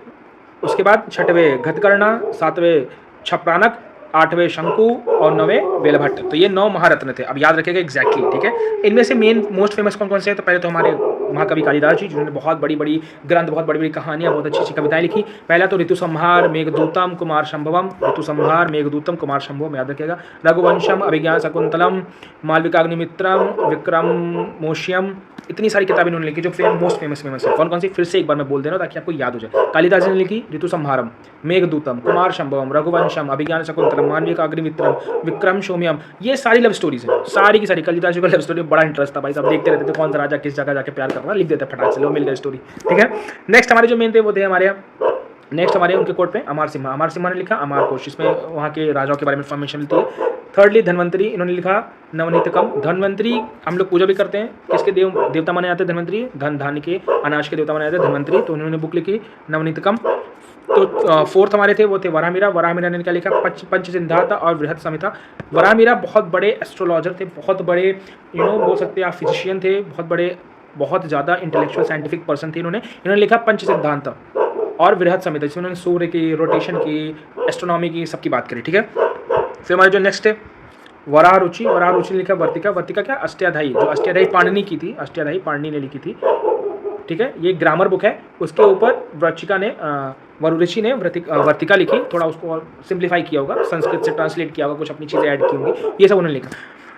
उसके बाद छठवें घटकर्णा, सातवें छप्रानक, 8वें शंकु और 9वें बेलभट्ट। तो ये 9 महारत्न थे, अब याद रखिएगा एग्जैक्टली, ठीक है। इनमें से मेन मोस्ट फेमस कौन कौन से हैं? तो पहले तो हमारे महाकवि कालिदास जी, जिन्होंने बहुत बड़ी बड़ी ग्रंथ, बहुत बड़ी बड़ी कहानियाँ, बहुत अच्छी अच्छी कविताएं लिखी। पहला तो ऋतु संहार, मेघदूतम, कुमार संभवम, ऋतु संहार, मेघदूतम, कुमार संभवम, याद रखिएगा। रघुवंशम, अभिज्ञान शाकुंतलम, मालविकाग्निमित्रम, विक्रमोशियम, इतनी सारी किताबें इन्होंने लिखी जो मोस्ट फेमस है। कौन कौन सी? फिर से एक बार मैं बोल दे रहा हूँ ताकि आपको याद हो जाए। कालिदास जी ने लिखी ऋतु संहारम, मेघदूतम, कुमार संभवम, रघुवंशम, अभिज्ञान शाकुंतलम, मालविकाग्निमित्रम, विक्रम शोम्यम, ये सारी लव स्टोरीज है, सारी की सारी। कालिदास जी को लव स्टोरी बड़ा इंटरेस्ट था भाई, सब देखते रहते थे कौन सा राजा किस जगह जाके प्यार कर रहा है, लिख देते फटाक से, लो मिल गई स्टोरी, ठीक है। नेक्स्ट हमारे जो मेन थे वो थे हमारे नेक्स्ट हमारे उनके कोर्ट पे अमर सिम्हा ने लिखा अमर कोश, इसमें वहाँ के राजाओं के बारे में इन्फॉर्मेशन मिलती है। थर्डली धन्वंतरी, इन्होंने लिखा नवनीतकम। धन्वंतरी हम लोग पूजा भी करते हैं, किसके देवता माने जाते हैं? धन्वंतरी, धन धान्य के, अनाज के देवता माने जाते हैं धन्वंतरी, तो उन्होंने बुक लिखी नवनीतकम। तो फोर्थ हमारे थे वो थे वराहमिरा ने क्या लिखा? पंच सिद्धांत और बृहद संहिता। वराहमिरा बहुत बड़े एस्ट्रोलॉजर थे, बहुत बड़े बोल सकते हैं आप फिजिशियन थे, बहुत बड़े, बहुत ज़्यादा इंटेलेक्चुअल साइंटिफिक पर्सन थे। इन्होंने लिखा पंच सिद्धांत और बृहद संहिता, जिसमें उन्होंने सूर्य की, रोटेशन की, एस्ट्रोनॉमी की, सबकी बात करी, ठीक है। फिर हमारे जो नेक्स्ट है वरारुचि ने लिखा वर्तिका क्या? अष्टाध्यायी, जो अष्टाध्यायी पाणिनि की थी, अष्टाध्यायी पाणिनि ने लिखी थी, ठीक है। ये ग्रामर बुक है, उसके ऊपर वरुरुचि ने वर्तिका लिखी, थोड़ा उसको और सिंप्लीफाई किया होगा, संस्कृत से ट्रांसलेट किया होगा, कुछ अपनी चीज़ें ऐड की होंगी, ये सब उन्होंने लिखा,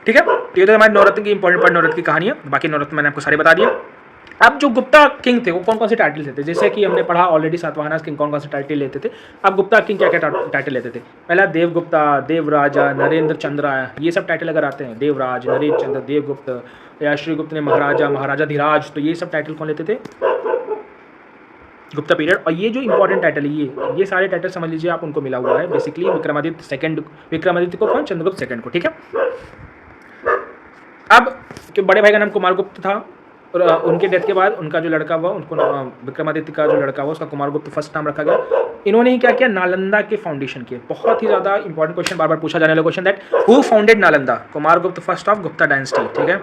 ठीक है। तो ये तो हमारे नवरत्न की इंपॉर्टेंट नवरत्न की कहानी है। बाकी नवरत्न मैंने आपको सारे बता दिए। अब जो गुप्ता किंग थे वो कौन कौन से टाइटल लेते थे? जैसे कि हमने पढ़ा ऑलरेडी सातवाहन किंग कौन कौन से टाइटल लेते थे। अब गुप्ता किंग क्या क्या टाइटल लेते थे? पहला देवगुप्ता, देवराजा, नरेंद्र चंद्रा, ये सब टाइटल अगर आते हैं, देवराज, नरेंद्र चंद्र, देवगुप्त या श्रीगुप्त ने महाराजा धीराज, तो ये सब टाइटल कौन लेते थे? गुप्ता पीरियड। और ये जो इंपॉर्टेंट टाइटल है, ये सारे टाइटल समझ लीजिए आप, उनको मिला हुआ है बेसिकली विक्रमादित्य को कौन? चंद्रगुप्त सेकंड को, ठीक है। अब जो बड़े भाई का नाम कुमारगुप्त था, और उनके डेथ के बाद उनका जो लड़का हुआ, उनको विक्रमादित्य का जो लड़का हुआ उसका कुमारगुप्त फर्स्ट नाम रखा गया। इन्होंने ही क्या किया? नालंदा के फाउंडेशन किए। बहुत ही ज़्यादा इंपॉर्टेंट क्वेश्चन, बार बार पूछा जाने वाला question, that who founded Nalanda? Kumaragupta first of Gupta dynasty, ठीक है।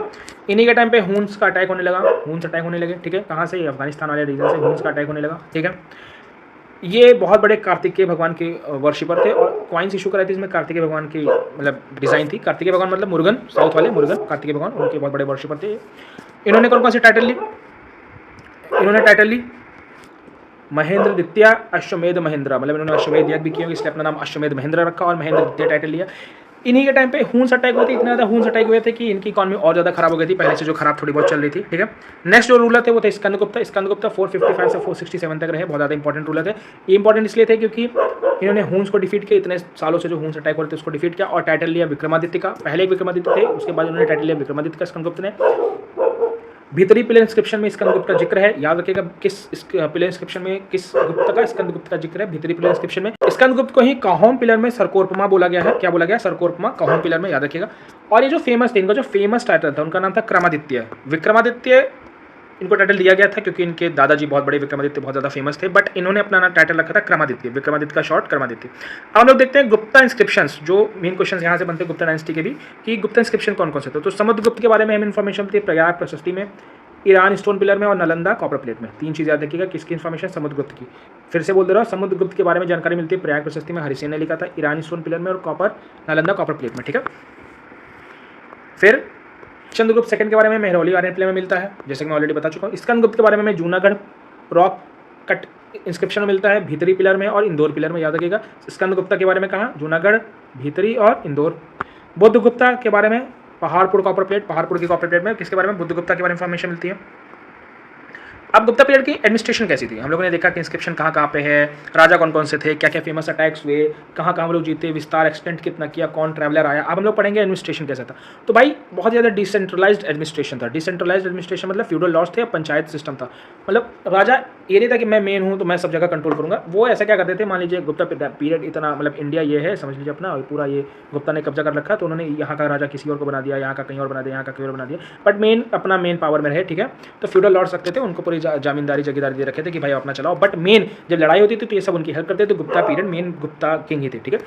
इन्हीं के टाइम पे हून्स का अटैक होने लगे, ठीक है। कहाँ से? अफगानिस्तान वाले रीजन से हून्स का अटैक होने लगा, ठीक है। ये बहुत बड़े कार्तिकेय भगवान के वर्शिपर थे और कॉइन्स इशू कराई थी, इसमें कार्तिकेय भगवान की मतलब डिज़ाइन थी। कार्तिकेय भगवान मतलब मुरुगन, साउथ वाले मुरुगन, कार्तिकेय भगवान, उनके बहुत बड़े वर्शिपर थे। इन्होंने कौन कौन सी टाइटल ली? इन्होंने टाइटल ली महेंद्र द्वितीय, अश्वमेध महेंद्र, मतलब इन्होंने अश्वमेध यज्ञ भी किया, इसलिए अपना नाम अश्वमेध महेंद्र रखा और महेंद्र द्वितीय टाइटल लिया। इन्हीं के टाइम पे हून्स अटैक हुए थे, इतने ज़्यादा हून्स अटैक हुए थे कि इनकी इकॉनमी और ज़्यादा खराब हो गई थी, पहले से जो खराब थोड़ी बहुत चल रही थी, ठीक है। नेक्स्ट जो रूलर थे वो थे स्कंदगुप्ता 455 से 467 तक रहे, बहुत ज़्यादा इंपॉर्टेंट रूलर थे। ये इंपॉर्टेंट इसलिए थे क्योंकि इन्होंने हून्स को डिफीट किया, इतने सालों से जो हून्स अटैक हो रहे थे उसको डिफीट किया और टाइटल लिया विक्रमादित्य का। पहले एक विक्रमादित्य थे, उसके बाद उन्होंने टाइटल लिया विक्रमादित्य का स्कंदगुप्त ने। भीतरी पिलर इंस्क्रिप्शन में स्कंदगुप्त का जिक्र है, याद रखिएगा किस पिलर इंस्क्रिप्शन में किस गुप्त का? स्कंदगुप्त का जिक्र है भीतरी पिलर इंस्क्रिप्शन में। स्कंदगुप्त को ही काहोम पिलर में सरकोरपमा बोला गया है। क्या बोला गया? सरकोरपमा, काहोम पिलर में, याद रखिएगा। और ये जो फेमस थे, इनका जो फेमस टाइटल था उनका नाम था क्रमादित्य। विक्रमादित्य इनको टाइटल दिया गया था क्योंकि इनके दादाजी बहुत बड़े विक्रमादित्य बहुत ज़्यादा फेमस थे, बट इन्होंने अपना टाइटल रखा था क्रमादित्य, विक्रमादित्य का शॉर्ट क्रमादित्य। अब हम लोग देखते हैं गुप्ता इंस्क्रिप्शंस, जो मेन क्वेश्चन यहाँ से बनते हैं गुप्ता डायनेस्टी के भी, कि गुप्ता इंस्क्रिप्शन कौन कौन से थे। तो समुद्रगुप्त के बारे में हमें इन्फॉर्मेशन थी प्रयाग प्रशस्ति में, ईरान स्टोन पिलर में और नालंदा कॉपर प्लेट में। 3 चीज़ याद रखिएगा। किसकी इन्फॉर्मेशन? समुद्रगुप्त की। फिर से बोल दे रहा हूँ, समुद्रगुप्त के बारे में जानकारी मिलती है प्रयाग प्रशस्ति में, हरिसेन ने लिखा था, ईरान स्टोन पिलर में और नालंदा कॉपर प्लेट में, ठीक है। फिर चंद्रगुप्त सेकंड के बारे में मेहरौली आर्यन प्ले में मिलता है, जैसे कि मैं ऑलरेडी बता चुका हूँ। स्कंदगुप्त के बारे में जूनागढ़ रॉक कट इंस्क्रिप्शन मिलता है, भीतरी पिलर में और इंदौर पिलर में, याद रखिएगा। स्कंदगुप्ता के बारे में कहाँ? जूनागढ़, भीतरी और इंदौर। बुद्धगुप्ता के बारे में पहाड़पुर कॉपर प्लेट, पहाड़पुर की कॉपर प्लेट में किसके बारे में? बुद्धगुप्ता के बारे में इन्फॉर्मेशन मिलती है। अब गुप्ता पीरियड की एडमिनिस्ट्रेशन कैसी थी? हम लोगों ने देखा कि इंस्क्रिप्शन कहाँ कहाँ पे है, राजा कौन कौन से थे, क्या क्या फेमस अटैक्स हुए, कहाँ कहाँ हम लोग जीते, विस्तार एक्सटेंट कितना किया, कौन ट्रैवलर आया। अब हम लोग पढ़ेंगे एडमिनिस्ट्रेशन कैसा था। तो भाई बहुत ज़्यादा डिसेंट्रलाइज्ड एडमिनिस्ट्रेशन था। डिसेंट्रलाइज्ड एडमिनिस्ट्रेशन मतलब फ्यूडल लॉज थे या पंचायत सिस्टम था। मतलब राजा ये नहीं था कि मैं मेन हूँ तो मैं सब जगह कंट्रोल करूँगा। वो ऐसा क्या करते थे, मान लीजिए गुप्ता पीरियड इतना, मतलब इंडिया ये है समझ लीजिए अपना, और पूरा ये गुप्ता ने कब्जा कर रखा, तो उन्होंने यहाँ का राजा किसी और को बना दिया, यहाँ का कहीं और बना दिया, यहाँ का कहीं और बना दिया, बट मेन अपना मेन पावर में रहे, ठीक है। तो फ्यूडल लॉर्ड्स रखते थे, उनको पूरी जमींदारी जगीदारी दे रखे थे कि भाई अपना चलाओ, बट मेन जब लड़ाई होती थी तो ये सब उनकी हेल्प करते थे। तो गुप्ता पीरियड मेन गुप्ता किंग ही थे, ठीक है।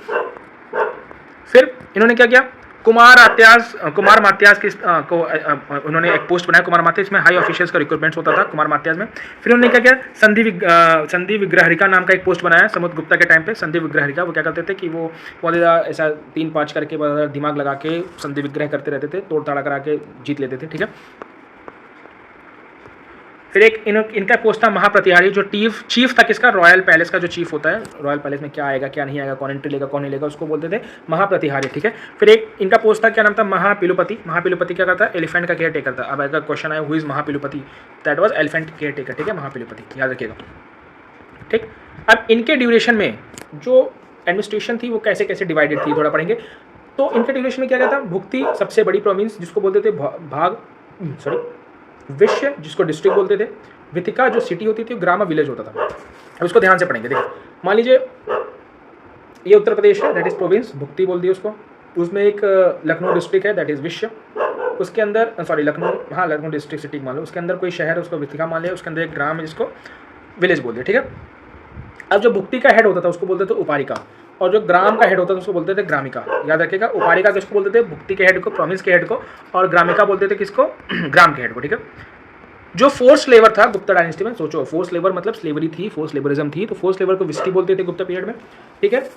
फिर इन्होंने क्या किया? कुमार मात्यास की को उन्होंने एक पोस्ट बनाया, कुमार मात्यास, इसमें हाई ऑफिशियल्स का रिक्रूटमेंट होता था कुमार मात्यास में। फिर उन्होंने क्या किया, संधि विग्रहरिका नाम का एक पोस्ट बनाया समुद्रगुप्ता के टाइम पे। संधि विग्रहरिका, वो क्या करते थे कि वो बहुत ज़्यादा ऐसा 3-5 करके बहुत ज़्यादा दिमाग लगा के संधि विग्रह करते रहते थे, तोड़ ताड़ा करा के जीत लेते थे, ठीक है। फिर एक इनका पोस्ट था महाप्रतिहारी, जो चीफ था किसका, रॉयल पैलेस का जो चीफ होता है, रॉयल पैलेस में क्या आएगा क्या नहीं आएगा, कौन एंट्री लेगा कौन नहीं लेगा, उसको बोलते थे महाप्रतिहारी, ठीक है। फिर एक इनका पोस्ट था, क्या नाम था, महापिलुपति। महापिलुपति क्या करता है, एलिफेंट का केयर टेकर था। अब अगर क्वेश्चन आया who is Mahapilupati, that was elephant caretaker, ठीक है, महापिलुपति, याद रखिएगा, ठीक। अब इनके ड्यूरेशन में जो एडमिनिस्ट्रेशन थी वो कैसे कैसे डिवाइडेड थी, थोड़ा पढ़ेंगे। तो इनके ड्यूरेशन में क्या कहता है, भुक्ति सबसे बड़ी प्रोविंस जिसको बोलते थे विश्य जिसको डिस्ट्रिक्ट बोलते थे, विथिका जो सिटी होती थी, ग्राम विलेज होता था। अब उसको ध्यान से पढ़ेंगे, देखिए मान लीजिए ये उत्तर प्रदेश है, दैट इज प्रोविंस, भुक्ति बोल दी उसको। उसमें एक लखनऊ डिस्ट्रिक्ट है, दैट इज विश्य। उसके अंदर लखनऊ डिस्ट्रिक्ट सिटी मान लो, उसके अंदर कोई शहर है उसको विथिका मान लिया, उसके अंदर एक ग्राम है जिसको विलेज बोल दिया, ठीक है। अब जो भुक्ति का हेड होता था उसको बोलते थे उपारिका, और जो ग्राम का हेड होता था उसको बोलते थे ग्रामिका। याद रखिएगा, उपारिका किसको बोलते थे, भुक्ति के हेड को, प्रोविंस के हेड को, और ग्रामिका बोलते थे किसको, ग्राम के हेड को, ठीक है। जो फोर्स लेबर था गुप्ता डायनेस्टी में, सोचो फोर्स लेबर मतलब स्लेवरी थी, फोर्स लेबरिज्म थी, तो फोर्स लेबर को विस्टी बोलते थे गुप्ता पीरियड में, ठीक है।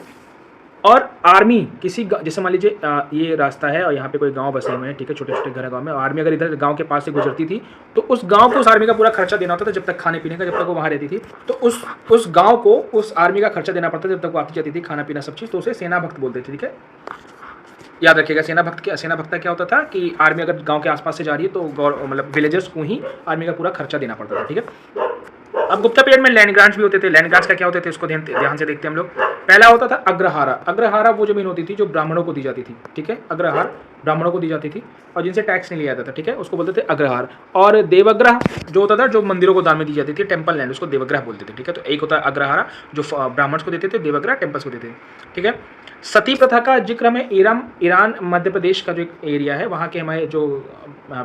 और आर्मी किसी जैसे मान लीजिए ये रास्ता है और यहाँ पे कोई गांव बसे हुए हैं, ठीक है, छोटे छोटे घर गांव में, आर्मी अगर इधर गांव के पास से गुजरती थी तो उस गांव को उस आर्मी का पूरा खर्चा देना होता था, जब तक खाने पीने का, जब तक वो वहाँ रहती थी, तो उस गांव को उस आर्मी का खर्चा देना पड़ता था जब तक वो आती जाती थी, खाना पीना सब चीज़, तो उसे सेना भक्त बोलते थे, ठीक है। याद रखिएगा, सेना भक्त क्या होता था कि आर्मी अगर गांव के आसपास से जा रही है तो मतलब विलेजर्स को ही आर्मी का पूरा खर्चा देना पड़ता था, ठीक है। अब गुप्ता पीरियड में लैंड ग्रांट्स भी होते थे। लैंड ग्रांट्स का क्या होते थे उसको ध्यान से देखते हैं हम लोग। पहला होता था अग्रहारा। अग्रहारा वो जमीन होती थी जो ब्राह्मणों को दी जाती थी, ठीक है, अग्रहार ब्राह्मणों को दी जाती थी और जिनसे टैक्स नहीं लिया जाता था, ठीक है, उसको बोलते थे अग्रहार। और देवग्रह जो होता था, जो मंदिरों को दान में दी जाती थी, टेम्पल लैंड, उसको देवग्रह बोलते थे, ठीक है। तो एक होता है अग्रहारा जो ब्राह्मण्स को देते थे, देवग्रह टेम्पल्स को देते थे, ठीक है। सती प्रथा का जिक्र में ईरान मध्य प्रदेश का जो एक एरिया है वहाँ के हमारे जो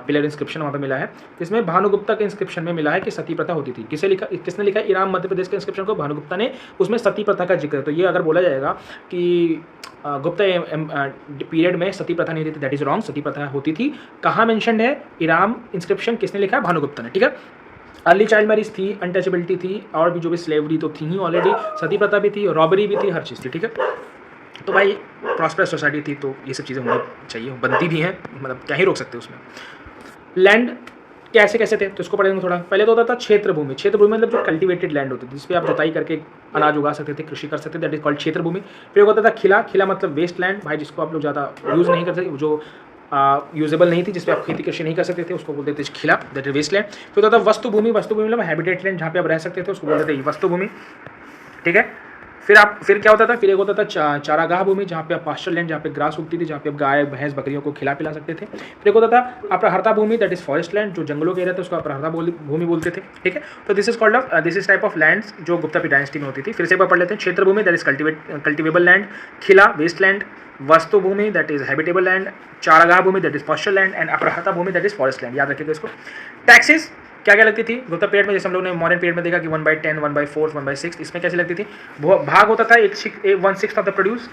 पिलर इंस्क्रिप्शन वहाँ पे मिला है, जिसमें भानुगुप्ता के इंस्क्रिप्शन में मिला है कि सती प्रथा होती थी। किसने लिखा ईरान मध्य प्रदेश के इंस्क्रिप्शन को, भानुगुप्ता ने, उसमें सती प्रथा का जिक्र है। तो ये अगर बोला जाएगा कि गुप्ता पीरियड में सती प्रथा नहीं थी, दैट इज रॉन्ग, सती प्रथा होती थी। कहाँ मेंशन है ईरान इंस्क्रिप्शन, किसने लिखा है, भानुगुप्ता ने, ठीक है। अर्ली चाइल्ड मैरिज थी, अनटचेबिलिटी थी, और भी जो भी स्लेवरी तो थी ही ऑलरेडी, सती प्रथा भी थी, रॉबरी भी थी, हर चीज़ थी, ठीक है। तो भाई प्रॉस्पेरस सोसाइटी थी तो ये सब चीज़ें होनी चाहिए, बनती भी हैं, मतलब क्या ही रोक सकते उसमें। लैंड कैसे कैसे थे तो इसको पढ़ेंगे थोड़ा। पहले तो होता था क्षेत्र भूमि। क्षेत्र भूमि मतलब जो कल्टिवेटेड लैंड होती थी, जिस पे आप जुताई करके अनाज उगा सकते थे, कृषि कर सकते थे, दैट इज कॉल्ड क्षेत्र भूमि। फिर होता था खिला। खिला मतलब वेस्ट लैंड, भाई जिसको आप लोग ज़्यादा यूज़ नहीं कर सकते, जो यूजेबल नहीं थी, जिस पे आप खेती कृषि नहीं कर सकते थे, उसको बोलते थे खिला, दैट इज वेस्ट लैंड। फिर होता था वस्तु भूमि। वस्तु भूमि मतलब हैबिटेट लैंड, जहाँ पे आप रह सकते थे, उसको बोलते थे वस्तु भूमि, ठीक है। फिर क्या होता था, फिर एक होता था चारागाह भूमि, जहाँ पे आप पास्चर लैंड, जहाँ पे ग्रास उगती थी, जहाँ पे आप गाय भैंस बकरियों को खिला पिला सकते थे। फिर एक होता था अपराहर्ता भूमि, दैट इज फॉरेस्ट लैंड, जो जंगलों के एरिया थे उसको अपराहर्ता भूमि बोलते थे, ठीक है। तो this is type of lands जो गुप्ता डायनेस्टी में होती थी। फिर से एक बार पढ़ लेते हैं। क्षेत्र भूमि दैट इज कल्टिवेबल लैंड, खिला वेस्ट लैंड, वस्तु भूमि दैट इज हैबिटेबल लैंड, चारागाह भूमि that is pasture land, and अपराहर्ता भूमि दैट इज फॉरेस्ट लैंड। याद रखिएगा इसको। टैक्सेस क्या क्या लगती थी गुप्ता पीरियड में, जैसे हम लोग ने मॉडर्न पीरियड में देखा कि 1/10, 1/4, 1/6, इसमें कैसी लगती थी। भाग होता था 1/6 ऑफ द प्रोड्यूस।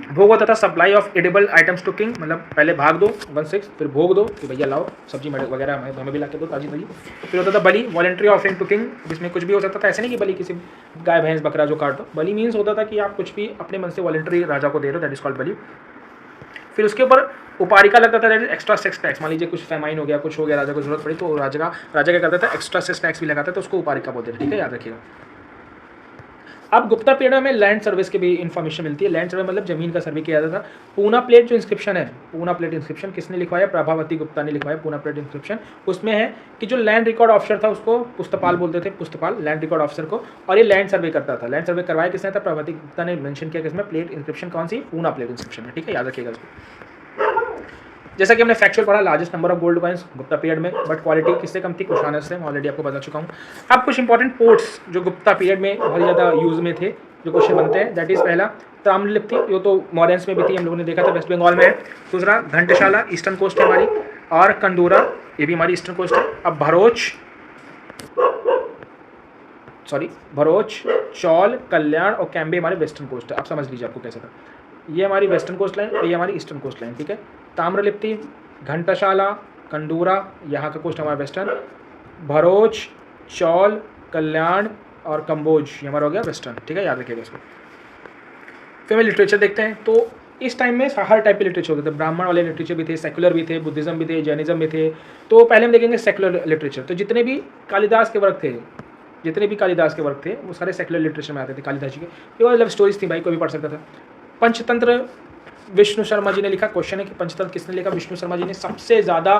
भोग होता था supply of edible items to king, मतलब पहले भाग दो 1/6, फिर भोग दो कि भैया लाओ सब्जी वगैरह हमें भी ला के दो ताजी ताजी। फिर होता था बलि, वॉलंटरी ऑफरिंग टू किंग, जिसमें कुछ भी हो सकता था, ऐसे नहीं कि बलि किसी गाय भैंस बकरा जो काट दो। बलि मीन्स होता था कि आप कुछ भी अपने मन से वॉलंटरी राजा को दे रहे हो, दैट इज कॉल्ड बलि। फिर उसके ऊपर उपारिका लगता था, that is extra sex tax. मान लीजिए कुछ फेमाइन हो गया, कुछ हो गया, राजा को जरूरत पड़ी तो राजा क्या करता था, एक्स्ट्रा सेक्स टैक्स भी लगाता था, तो उसको उपारिका बोलते थे, ठीक है, याद रखिएगा। अब गुप्ता पीरियड में लैंड सर्विस की भी इन्फॉर्मेशन मिलती है। लैंड सर्वे मतलब जमीन का सर्वे किया जाता था। पूना प्लेट जो इंस्क्रिप्शन है, पूना प्लेट इंस्क्रिप्शन किसने लिखवाया, प्रभावती गुप्ता ने लिखवाया पूना प्लेट इंस्क्रिप्शन। उसमें है कि जो लैंड रिकॉर्ड ऑफिसर था उसको पुस्तपाल बोलते थे, पुस्तपाल लैंड रिकॉर्ड ऑफिसर को, और ये लैंड सर्वे करता था। लैंड सर्वे करवाया किसने था, प्रभावती गुप्ता ने मेंशन किया किसमें, प्लेट इंस्क्रिप्शन कौन सी, पूना प्लेट इंस्क्रिप्शन है, ठीक है, याद रखिएगा इसको। जैसा कि हमने फैक्चुअल पढ़ा, largest number of gold coins Gupta period में, बट क्वालिटी किससे कम थी, कुशानर से, ऑलरेडी आपको बता चुका हूँ। अब कुछ इंपॉर्टेंट पोर्ट्स जो गुप्ता पीरियड में बहुत ज़्यादा यूज़ में थे, जो क्वेश्चन बनते हैं, दैट इज पहला ताम्रलिप्ति, ये तो मॉडर्न्स में भी थी, हम लोगों ने देखा था, वेस्ट बंगाल में है। दूसरा घंटशाला, ईस्टर्न कोस्ट है हमारी, और कंदूरा, ये भी हमारी ईस्टर्न कोस्ट है। अब भरोच, चौल, कल्याण और कैम्बे हमारे वेस्टर्न कोस्ट है। आप समझ लीजिए आपको कैसा था। ये हमारी वेस्टर्न कोस्ट लाइन और ये हमारी ईस्टर्न कोस्ट लाइन, ठीक है। ताम्रलिप्ति, घंटाशाला, कंडूरा, यहाँ का कोस्ट हमारा वेस्टर्न, भरोच, चौल, कल्याण और कंबोज ये हमारा हो गया वेस्टर्न, ठीक है, याद रखिएगा इसको। फिर हम लिटरेचर देखते हैं। तो इस टाइम में हर टाइप के लिटरेचर होते थे, ब्राह्मण वाले लिटरेचर भी थे, सेकुलर भी थे, बुद्धिज़्म भी थे, जैनिज्म भी थे। तो पहले हम देखेंगे सेकुलर लिटरेचर। तो जितने भी कालिदास के वर्क थे, वो सारे सेकुलर लिटरेचर में आते थे कालिदास जी के। ये लव स्टोरीज थी भाई, कोई भी पढ़ सकता था। पंचतंत्र विष्णु शर्मा जी ने लिखा। क्वेश्चन है कि पंचतंत्र किसने लिखा? विष्णु शर्मा जी ने। सबसे ज़्यादा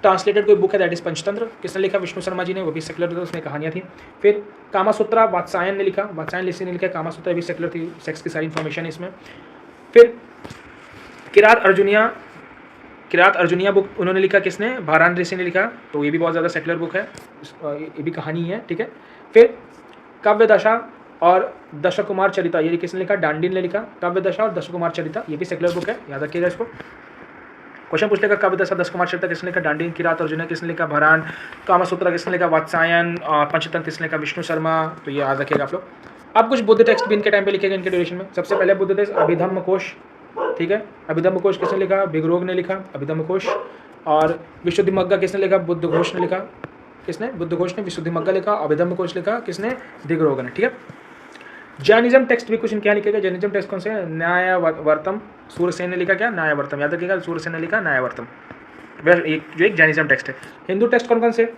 ट्रांसलेटेड कोई बुक है दैट इज पंचतंत्र, किसने लिखा? विष्णु शर्मा जी ने, वो भी सेकुलर था, उसमें कहानियाँ थी। फिर कामासूत्रा वात्सायन ने लिखा, वात्सायन ऋषि ने लिखा। कामासूत्रा भी सेकुलर थी, सेक्स की सारी इन्फॉर्मेशन है इसमें। फिर किरात अर्जुनिया बुक उन्होंने लिखा, किसने? भारान ऋषि ने लिखा। तो ये भी बहुत ज़्यादा सेकुलर बुक है, ये भी कहानी है, ठीक है। फिर काव्य दशा और दशकुमार चरिता, ये किसने लिखा? डांडिन ने लिखा। काव्य दशा और दशकुमार चरिता ये भी सेकुलर बुक है, याद रखिएगा इसको। क्वेश्चन पूछेगा काव्य दशा दशकुमार चरिता किसने लिखा? डांडिन। किरात अर्जुनिया किसने लिखा? भारान। कामासूत्रा किसने लिखा? वात्सायन। और पंचतंत्र किसने लिखा? विष्णु शर्मा। तो ये याद रखिएगा आप लोग। अब कुछ बुद्ध टेक्स्ट भी इनके टाइम पे लिखेगा, इनके ड्यूरेशन में। सबसे पहले बुद्ध टेक्स्ट अभिधम्म कोश, ठीक है। अभिधम्म कोश किसने लिखा? भिगरोग ने लिखा अभिधम्म कोश। और विशुद्धिमग्गा किसने लिखा? बुद्ध घोष ने लिखा। किसने? बुद्ध घोष ने विशुद्धिमग्गा लिखा। अभिधम्म कोश लिखा किसने? भिगरोग ने, ठीक है। जैनिज्म टेक्स्ट भी कुछ इनके यहाँ लिखेगा। जैनिज्म टेक्स्ट कौन से हैं? न्यायवर्तम, सूर्यसेन ने लिखा क्या? न्यायवर्तम, याद रखिएगा, सूर्यसेन ने लिखा न्यायवर्तम, जो एक जैनिज्म टेक्स्ट है। हिंदू टेक्स्ट कौन कौन से?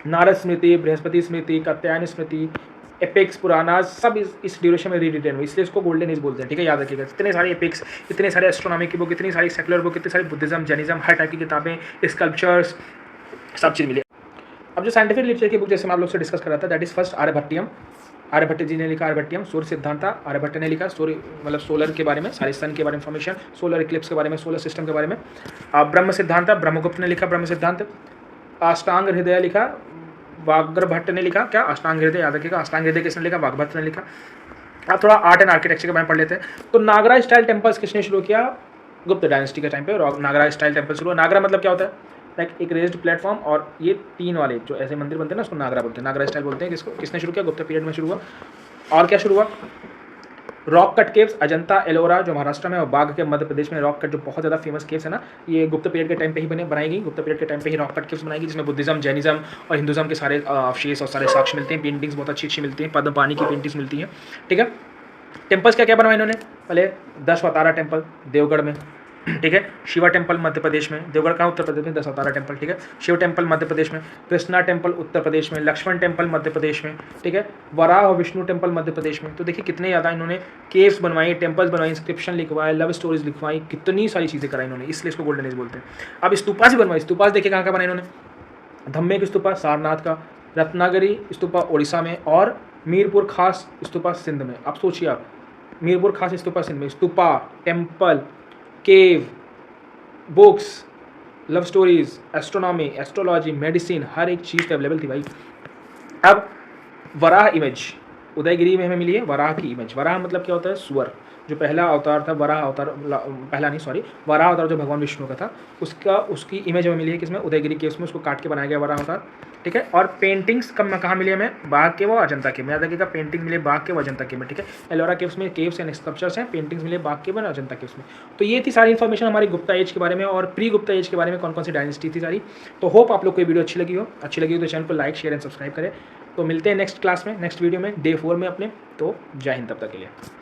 नारद स्मृति, बृहस्पति स्मृति, कात्यायन स्मृति, एपिक्स, पुराना, सब इस ड्यूरेशन में रीरिटेन हुई, इसलिए इसको गोल्डन एज बोलते हैं, ठीक है, याद रखिएगा। इतने सारे एपिक्स, इतने सारे एस्ट्रोनॉमी की बुक, इतनी सारी सेकुलर बुक, इतनी सारी बुद्धिज्म, जैनिज्म, हर टाइप की किताबें, स्कल्पचर्स, सब चीज़ मिली। अब जो साइंटिफिक लिटरेचर की बुक जैसे मैं आप लोग से डिस्कस कर रहा था, that is first Aryabhatiyam. Aryabhata जी ने लिखा आर्यभट्टियम। सूर्य सिद्धांता आर्यभट्ट ने लिखा, सूर्य मतलब सोलर के बारे में, सारे सन के बारे में इन्फॉर्मेशन, सोलर इक्लिप्स के बारे में, सोलर सिस्टम के बारे में। ब्रह्म सिद्धांता ब्रह्मगुप्त ने लिखा ब्रह्म सिद्धांत। अष्टांग हृदय लिखा वाग्भट्ट ने लिखा, क्या? अष्टांग हृदय, याद रखिएगा। अष्टांग हृदय किसने लिखा? वाग्भट्ट ने लिखा। अब थोड़ा आर्ट एंड आर्किटेक्चर के बारे में पढ़ लेते हैं। तो नागरा स्टाइल टेम्पल्स किसने शुरू किया? गुप्त डायनेस्टी के टाइम पे नागरा स्टाइल टेम्पल शुरू हुआ। नागरा मतलब क्या होता है? लाइक एक रेज्ड प्लेटफॉर्म और ये तीन वाले जो ऐसे मंदिर बनते हैं ना, उसको नागरा बोलते हैं, नागरा स्टाइल बोलते हैं। किसको, किसने शुरू किया? गुप्त पीरियड में शुरू हुआ। और क्या शुरू हुआ? Rock cut caves, Ajanta Ellora जो महाराष्ट्र में, और बाघ के मध्य प्रदेश में रॉक कट जो बहुत ज़्यादा फेमस केव्स है ना, ये गुप्त पीरियड के टाइम पे ही बनाई गई। गुप्त पीरियड के टाइम पे ही रॉक कट केव्स बनाई गई, जिसमें बुद्धिज्म, जैनिज्म और हिंदुज्म के सारे अवशेष और सारे साक्ष्य मिलते हैं। पेंटिंग्स बहुत अच्छी मिलती हैं, पद्म पानी की पेंटिंग्स मिलती हैं, ठीक है। टेम्पल्स क्या क्या बनवाए इन्होंने? पहले दशावतारा टेम्पल देवगढ़ में, ठीक है। शिवा टेम्पल मध्य प्रदेश में, देवगढ़ का उत्तर प्रदेश में, दशावतारा टेम्पल, ठीक है। शिव टेम्पल मध्य प्रदेश में, कृष्णा टेम्पल उत्तर प्रदेश में, लक्ष्मण टेम्पल मध्य प्रदेश में, ठीक है। वराह और विष्णु टेम्पल मध्य प्रदेश में। तो देखिए कितने ज़्यादा इन्होंने केव्स बनवाई, टेम्पल्स बनवाई, इंस्क्रिप्शन लिखवाए, लव स्टोरीज लिखवाई, कितनी सारी चीज़ें कराई इन्होंने, इसलिए इसको गोल्डन एज बोलते हैं। अब स्तूपास भी बनवाई। स्तूपास देखिए कहाँ का बनाए इन्होंने? धम्मे की स्तूपा सारनाथ का, रत्नागिरी स्तूपा उड़ीसा में, और मीरपुर खास स्तूपा सिंध में। अब सोचिए आप, मीरपुर खास स्तूपा सिंध में, stupa, temple, cave, books, love stories, astronomy, astrology, medicine, हर एक चीज़ अवेलेबल थी भाई। अब वराह इमेज उदयगिरी में हमें मिली है, वराह की इमेज। वराह मतलब क्या होता है? सुअर। जो पहला अवतार था वराह अवतार, वराह अवतार जो भगवान विष्णु का था, उसकी इमेज हमें मिली है किसमें? उदयगिरी केव्स में, उसको काट के बनाया गया वराह अवतार, ठीक है। और पेंटिंग्स कहाँ मिली हमें? बाघ के व अजंता के में, याद रखिएगा, पेंटिंग मिले बाघ के व अजंता के में, ठीक है। एलोरा केव्स में केव्स एंड स्कल्पचर्स हैं, पेंटिंग्स मिले बाघ के व अजंता केव्स में। तो ये थी सारी इन्फॉर्मेशन हमारी गुप्ता एज के बारे में और प्री गुप्ता एज के बारे में, कौन कौन सी डायनेस्टी थी सारी। तो होप आप लोग को वीडियो अच्छी लगी हो तो चैनल को लाइक, शेयर एंड सब्सक्राइब करें। तो मिलते हैं नेक्स्ट क्लास में, नेक्स्ट वीडियो में, डे 4 में अपने। तो जय हिंद तब तक के लिए।